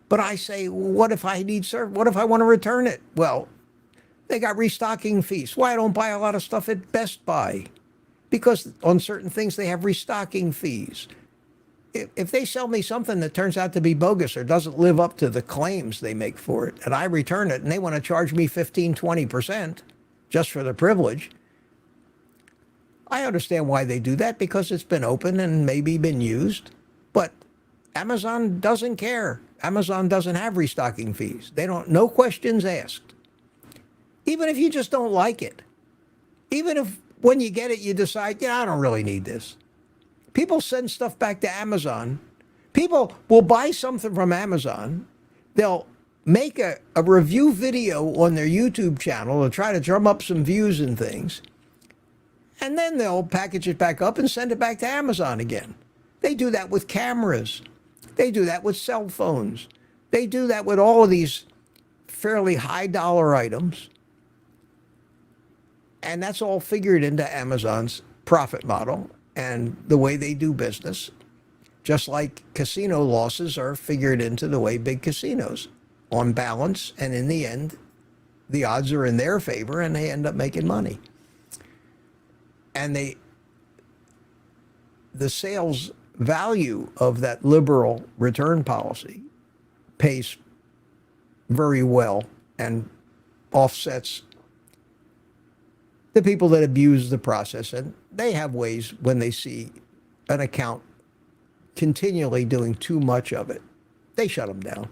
But I say, what if I need service? What if I want to return it? Well, they got restocking fees. Why I don't buy a lot of stuff at Best Buy? Because on certain things they have restocking fees. If they sell me something that turns out to be bogus or doesn't live up to the claims they make for it, and I return it, and they want to charge me 15, 20% just for the privilege, I understand why they do that, because it's been open and maybe been used. But Amazon doesn't care. Amazon doesn't have restocking fees. They don't, no questions asked. Even if you just don't like it. Even if when you get it, you decide, I don't really need this. People send stuff back to Amazon. People will buy something from Amazon. They'll make a review video on their YouTube channel to try to drum up some views and things. And then they'll package it back up and send it back to Amazon again. They do that with cameras. They do that with cell phones. They do that with all of these fairly high dollar items. And that's all figured into Amazon's profit model and the way they do business. Just like casino losses are figured into the way big casinos on balance, and in the end, the odds are in their favor and they end up making money. And the sales value of that liberal return policy pays very well and offsets the people that abuse the process. And they have ways when they see an account continually doing too much of it, they shut them down.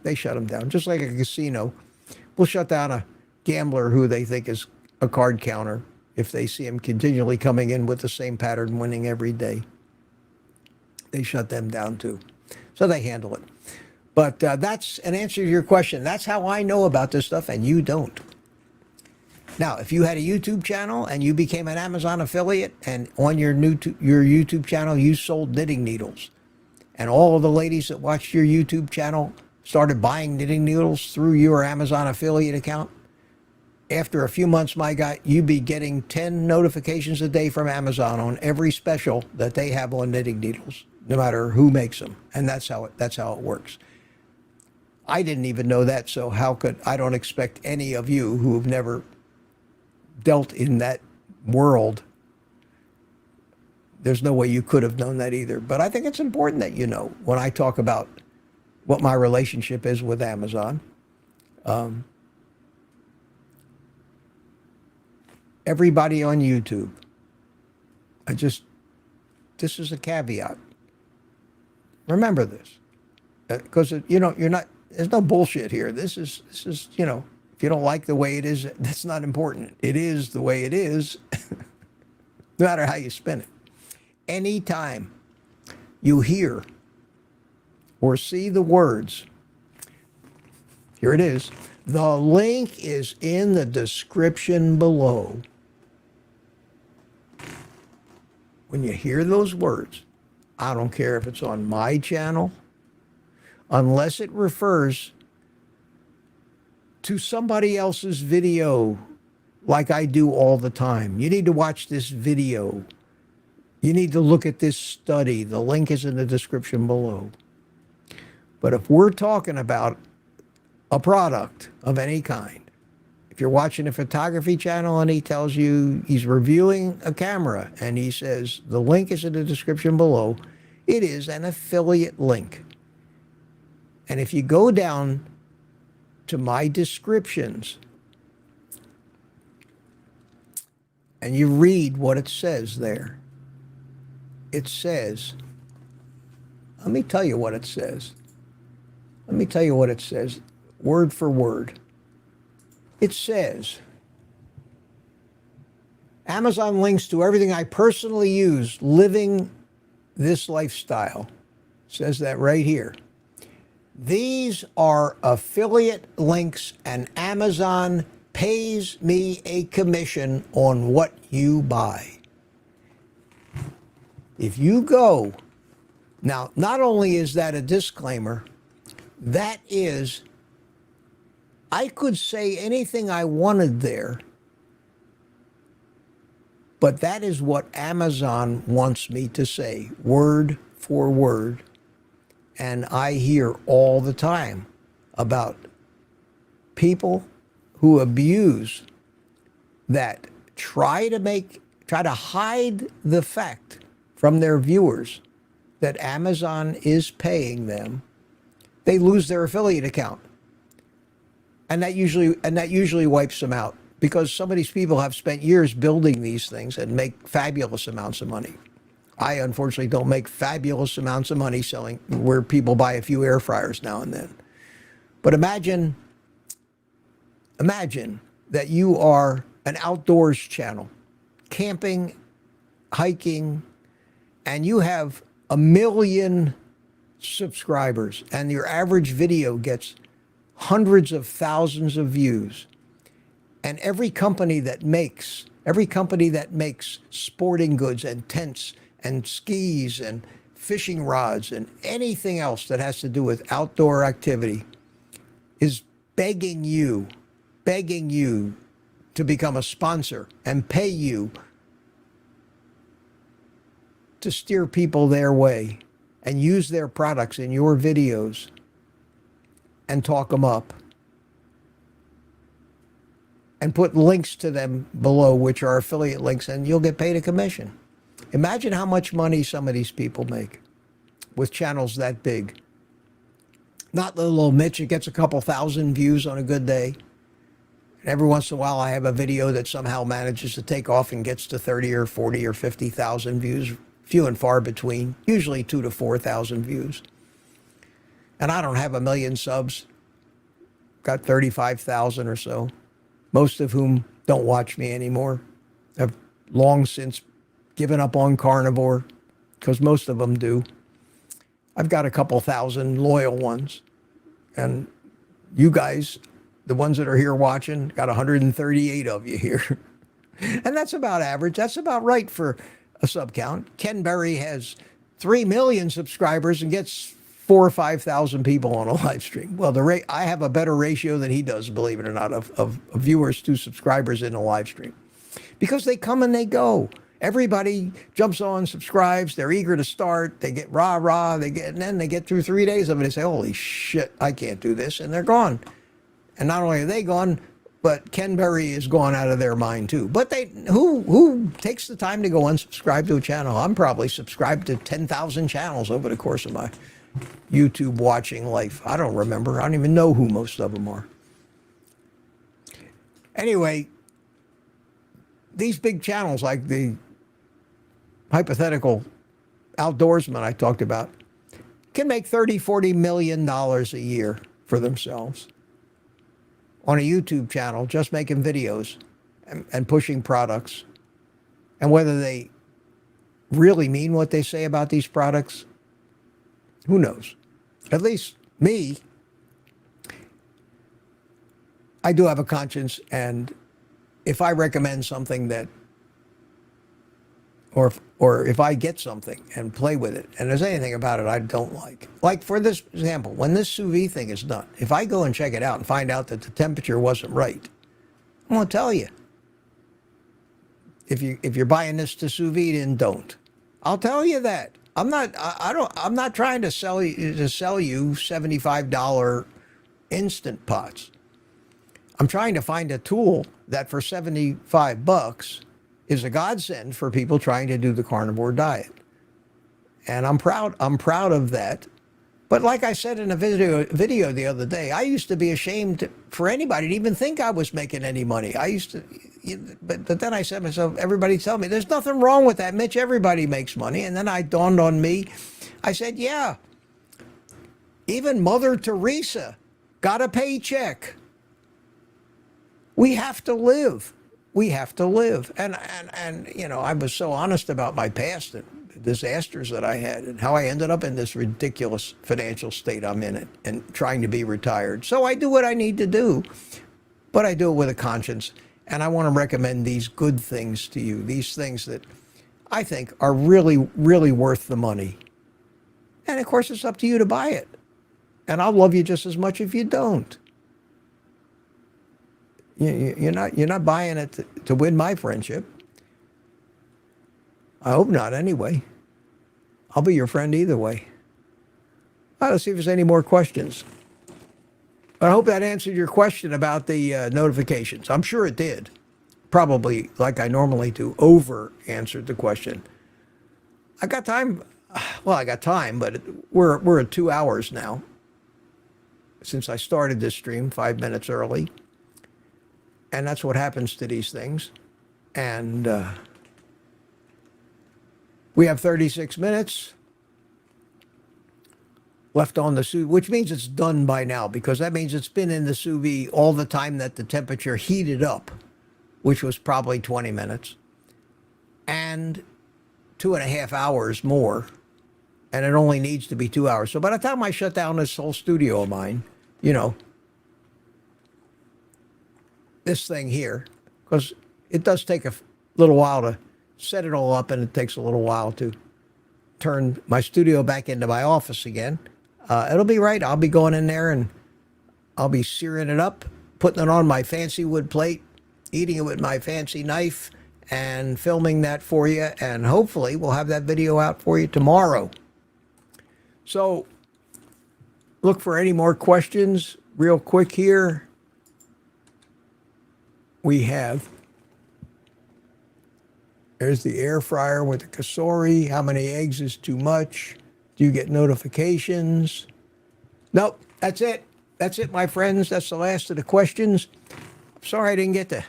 They shut them down. Just like a casino will shut down a gambler who they think is a card counter if they see him continually coming in with the same pattern, winning every day. They shut them down too. So they handle it. But that's an answer to your question. That's how I know about this stuff, and you don't. Now, if you had a YouTube channel and you became an Amazon affiliate, and on your YouTube channel you sold knitting needles, and all of the ladies that watched your YouTube channel started buying knitting needles through your Amazon affiliate account, after a few months, my guy, you'd be getting 10 notifications a day from Amazon on every special that they have on knitting needles, no matter who makes them. And that's how it works. I didn't even know that, so I don't expect any of you who have never dealt in that world, there's no way you could have known that either. But I think it's important that you know when I talk about what my relationship is with Amazon. Everybody on YouTube, this is a caveat. Remember this, because there's no bullshit here. This is, if you don't like the way it is, that's not important. It is the way it is, no matter how you spin it. Anytime you hear or see the words, here it is, the link is in the description below. When you hear those words, I don't care if it's on my channel, unless it refers to somebody else's video like I do all the time. You need to watch this video. You need to look at this study. The link is in the description below. But if we're talking about a product of any kind, if you're watching a photography channel and he tells you he's reviewing a camera and he says the link is in the description below, it is an affiliate link. And if you go down to my descriptions, and you read what it says there. It says, let me tell you what it says. Let me tell you what it says, word for word. It says, Amazon links to everything I personally use living this lifestyle. It says that right here. These are affiliate links, and Amazon pays me a commission on what you buy. If you go, now, not only is that a disclaimer, that is, I could say anything I wanted there, but that is what Amazon wants me to say, word for word. And I hear all the time about people who abuse that, try to hide the fact from their viewers that Amazon is paying them. They lose their affiliate account. And that usually wipes them out, because some of these people have spent years building these things and make fabulous amounts of money. I unfortunately don't make fabulous amounts of money selling where people buy a few air fryers now and then. But imagine that you are an outdoors channel, camping, hiking, and you have 1 million subscribers, and your average video gets hundreds of thousands of views. And every company that makes sporting goods and tents and skis and fishing rods and anything else that has to do with outdoor activity is begging you to become a sponsor and pay you to steer people their way and use their products in your videos and talk them up and put links to them below, which are affiliate links, and you'll get paid a commission. Imagine how much money some of these people make with channels that big. Not the little Mitch, it gets a couple thousand views on a good day. And every once in a while I have a video that somehow manages to take off and gets to 30 or 40 or 50,000 views, few and far between, usually 2,000 to 4,000 views. And I don't have 1 million subs, got 35,000 or so, most of whom don't watch me anymore. I've long since given up on Carnivore, because most of them do. I've got a couple thousand loyal ones. And you guys, the ones that are here watching, got 138 of you here. And that's about average. That's about right for a sub count. Ken Berry has 3 million subscribers and gets 4,000 or 5,000 people on a live stream. Well, I have a better ratio than he does, believe it or not, of viewers to subscribers in a live stream. Because they come and they go. Everybody jumps on, subscribes, they're eager to start, they get rah-rah, and then they get through 3 days of it, they say, holy shit, I can't do this, and they're gone. And not only are they gone, but Ken Berry is gone out of their mind too. But who takes the time to go unsubscribe to a channel? I'm probably subscribed to 10,000 channels over the course of my YouTube watching life. I don't remember. I don't even know who most of them are. Anyway, these big channels like the hypothetical outdoorsman I talked about can make $30-40 million a year for themselves on a YouTube channel, just making videos and pushing products. And whether they really mean what they say about these products, who knows? At least me, I do have a conscience, and if I recommend something that, or if I get something and play with it, and there's anything about it I don't like for this example, when this sous vide thing is done, if I go and check it out and find out that the temperature wasn't right, I'm gonna tell you. If you're buying this to sous vide in, don't. I'll tell you that. I'm not trying to sell you $75 instant pots. I'm trying to find a tool that for $75 is a godsend for people trying to do the carnivore diet. And I'm proud of that. But like I said in a video the other day, I used to be ashamed for anybody to even think I was making any money. I used to, but then I said to myself, everybody tell me, there's nothing wrong with that, Mitch. Everybody makes money. And then I dawned on me. I said, yeah, even Mother Teresa got a paycheck. We have to live. We have to live. And you know, I was so honest about my past and disasters that I had and how I ended up in this ridiculous financial state I'm in it and trying to be retired. So I do what I need to do, but I do it with a conscience. And I want to recommend these good things to you, these things that I think are really, really worth the money. And of course, it's up to you to buy it. And I'll love you just as much if you don't. You're not buying it to win my friendship. I hope not anyway. I'll be your friend either way. All right, let's see if there's any more questions. I hope that answered your question about the notifications. I'm sure it did. Probably, like I normally do, over-answered the question. I got time. Well, I got time, but we're at 2 hours now. Since I started this stream 5 minutes early. And that's what happens to these things. And we have 36 minutes left on the sous, which means it's done by now, because that means it's been in the sous vide all the time that the temperature heated up, which was probably 20 minutes, and 2.5 hours more. And it only needs to be 2 hours. So by the time I shut down this whole studio of mine, you know, this thing here, because it does take a little while to set it all up, and it takes a little while to turn my studio back into my office again. It'll be right. I'll be going in there and I'll be searing it up, putting it on my fancy wood plate, eating it with my fancy knife, and filming that for you. And hopefully we'll have that video out for you tomorrow. So look for any more questions real quick here. We have, there's the air fryer with the Kasori. How many eggs is too much? Do you get notifications? Nope, that's it. That's it, my friends. That's the last of the questions. I'm sorry I didn't get to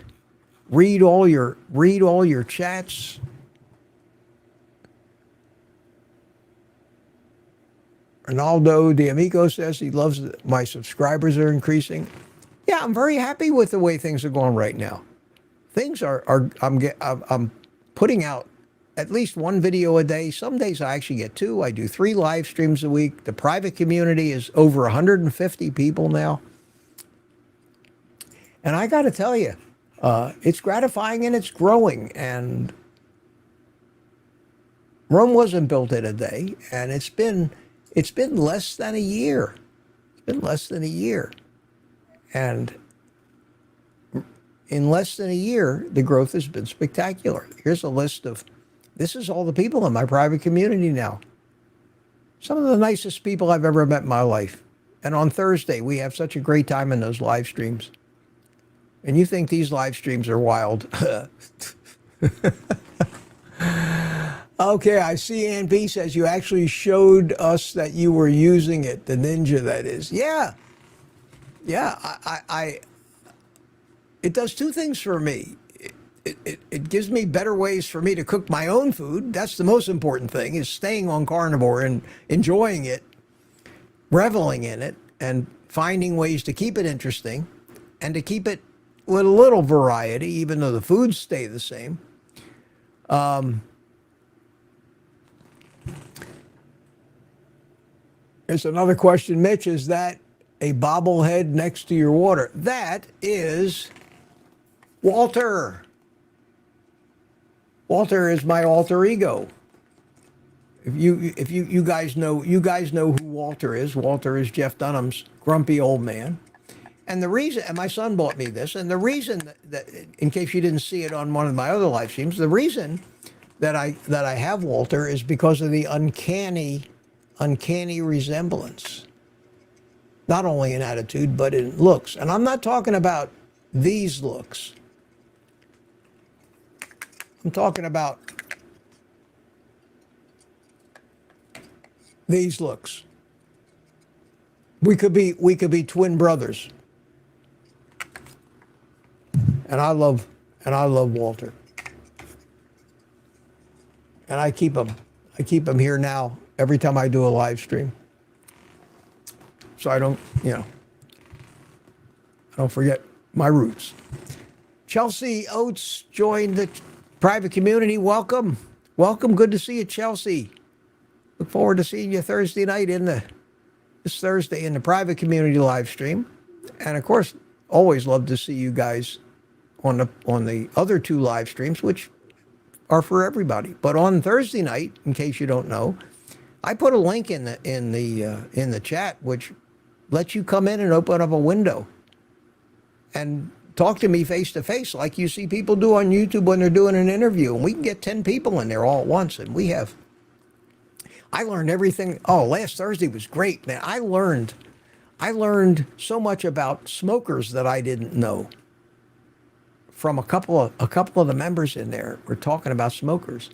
read all your chats. Ronaldo D'Amico says he loves that my subscribers are increasing. Yeah, I'm very happy with the way things are going right now. Things I'm putting out at least one video a day. Some days I actually get 2. I do 3 live streams a week. The private community is over 150 people now. And I got to tell you, it's gratifying and it's growing. And Rome wasn't built in a day, and it's been less than a year. It's been less than a year. And in less than a year, the growth has been spectacular. Here's a list of, this is all the people in my private community now. Some of the nicest people I've ever met in my life. And on Thursday, we have such a great time in those live streams. And you think these live streams are wild. Okay, I see Ann B says you actually showed us that you were using it, the Ninja, that is. Yeah. Yeah, it does 2 things for me. It gives me better ways for me to cook my own food. That's the most important thing, is staying on carnivore and enjoying it, reveling in it, and finding ways to keep it interesting and to keep it with a little variety, even though the foods stay the same. There's another question, Mitch, is that a bobblehead next to your water? That is Walter. Walter is my alter ego. If you guys know who Walter is. Walter is Jeff Dunham's grumpy old man. And the reason, and my son bought me this, and the reason that in case you didn't see it on one of my other live streams, the reason that I have Walter is because of the uncanny resemblance. Not only in attitude, but in looks. And I'm not talking about these looks. I'm talking about these looks. We could be twin brothers. And I love Walter. And I keep him here now every time I do a live stream. So I don't forget my roots. Chelsea Oates joined the private community. Welcome. Welcome. Good to see you, Chelsea. Look forward to seeing you Thursday night this Thursday in the private community live stream. And of course, always love to see you guys on the other two live streams, which are for everybody. But on Thursday night, in case you don't know, I put a link in the chat which lets you come in and open up a window and talk to me face to face like you see people do on YouTube when they're doing an interview. And we can get 10 people in there all at once. And I learned everything. Oh, last Thursday was great, man. I learned so much about smokers that I didn't know from a couple of the members in there. We're talking about smokers.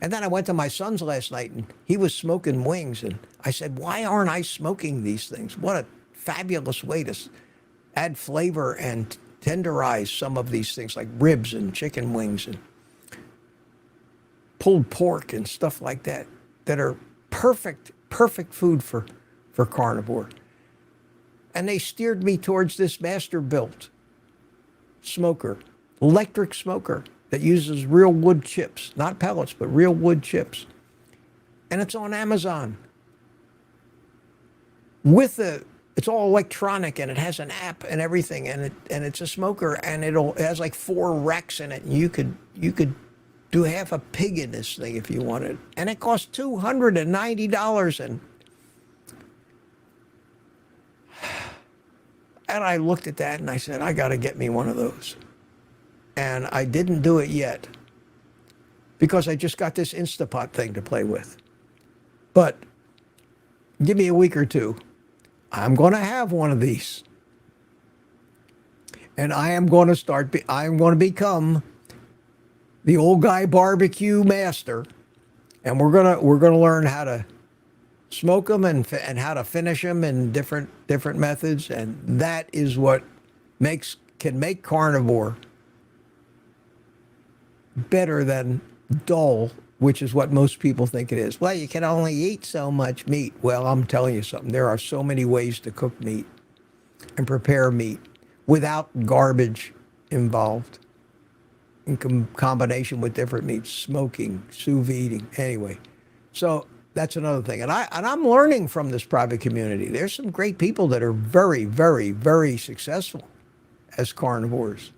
And then I went to my son's last night, and he was smoking wings. And I said, why aren't I smoking these things? What a fabulous way to add flavor and tenderize some of these things like ribs and chicken wings and pulled pork and stuff like that are perfect food for carnivore. And they steered me towards this master-built smoker, electric smoker that uses real wood chips, not pellets, but real wood chips. And it's on Amazon. It's all electronic, and it has an app and everything, and it's a smoker, and it has like 4 racks in it, and you could do half a pig in this thing if you wanted. And it costs $290. And I looked at that and I said, I got to get me one of those. And I didn't do it yet because I just got this Instapot thing to play with. But give me a week or two. I'm going to have one of these. And I am going to become the old guy barbecue master. And we're going to learn how to smoke them and how to finish them in different methods, and that is what can make carnivore better than dull, which is what most people think it is. Well, you can only eat so much meat. Well, I'm telling you something. There are so many ways to cook meat and prepare meat without garbage involved in combination with different meats, smoking, sous videing. Anyway, so that's another thing. And I'm learning from this private community. There's some great people that are very, very, very successful as carnivores.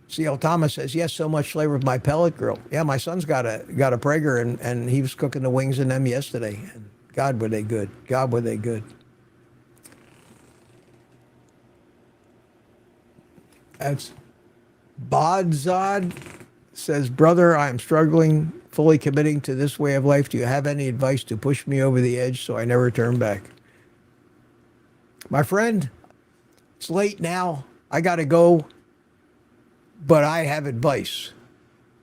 C.L. Thomas says, yes, so much flavor with my pellet grill. Yeah, my son's got a Prager, and he was cooking the wings in them yesterday. And God, were they good. God, were they good. That's Bodzod says, brother, I am struggling, fully committing to this way of life. Do you have any advice to push me over the edge so I never turn back? My friend, it's late now. I got to go, but I have advice.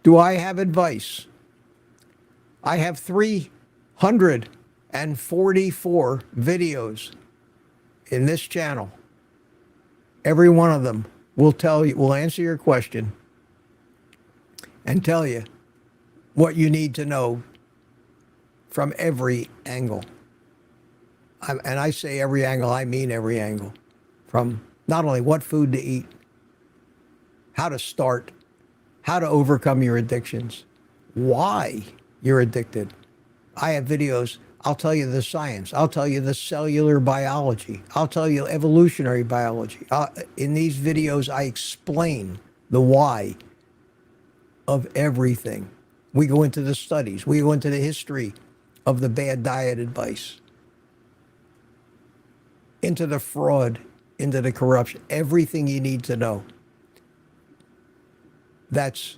Do I have advice? I have 344 videos in this channel. Every one of them will answer your question and tell you what you need to know from every angle. And I say every angle, I mean every angle. From not only what food to eat, how to start, how to overcome your addictions, why you're addicted. I have videos. I'll tell you the science. I'll tell you the cellular biology. I'll tell you evolutionary biology. In these videos, I explain the why of everything. We go into the studies. We go into the history of the bad diet advice, into the fraud, into the corruption, everything you need to know. That's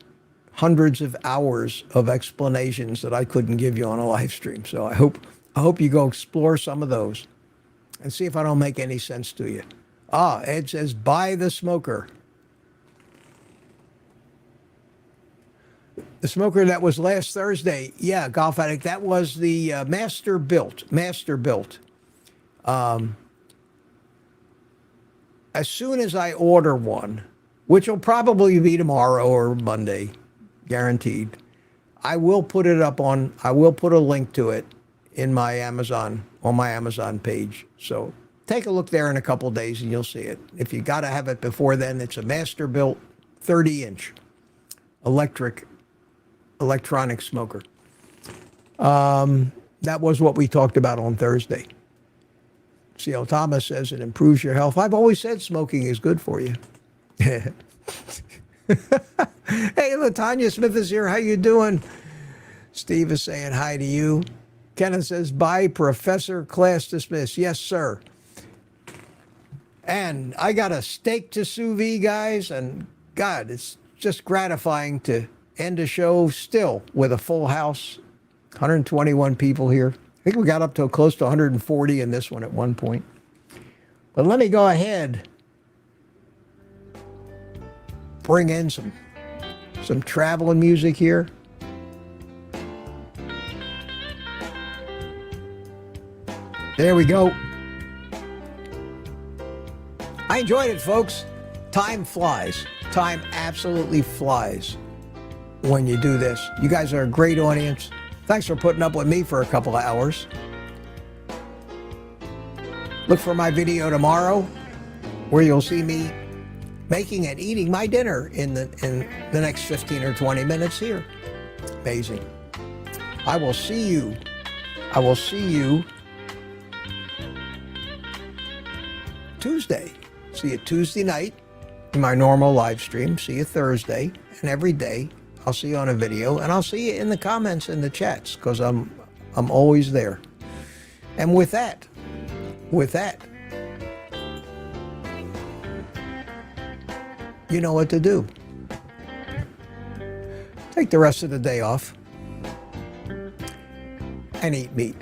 hundreds of hours of explanations that I couldn't give you on a live stream. So I hope you go explore some of those and see if I don't make any sense to you. Ed says, buy the smoker. The smoker that was last Thursday, yeah, Golf Addict, that was the Master Built. As soon as I order one, which will probably be tomorrow or Monday, guaranteed, I will put a link to it in my Amazon, on my Amazon page. So take a look there in a couple days and you'll see it. If you got to have it before then, it's a master built 30-inch electronic smoker. That was what we talked about on Thursday. C.L. Thomas says it improves your health. I've always said smoking is good for you. Hey, LaTanya Smith is here. How you doing? Steve is saying hi to you. Kenneth says, bye, Professor. Class dismissed. Yes, sir. And I got a steak to sous vide, guys. And God, it's just gratifying to end a show still with a full house. 121 people here. I think we got up to close to 140 in this one at one point. But let me go ahead, bring in some traveling music here. There we go. I enjoyed it, folks. Time flies. Time absolutely flies when you do this. You guys are a great audience. Thanks for putting up with me for a couple of hours. Look for my video tomorrow where you'll see me making and eating my dinner in the next 15 or 20 minutes here. Amazing. I will see you Tuesday. See you Tuesday night in my normal live stream. See you Thursday, and every day I'll see you on a video, and I'll see you in the comments in the chats, because I'm always there. And with that, you know what to do. Take the rest of the day off and eat meat.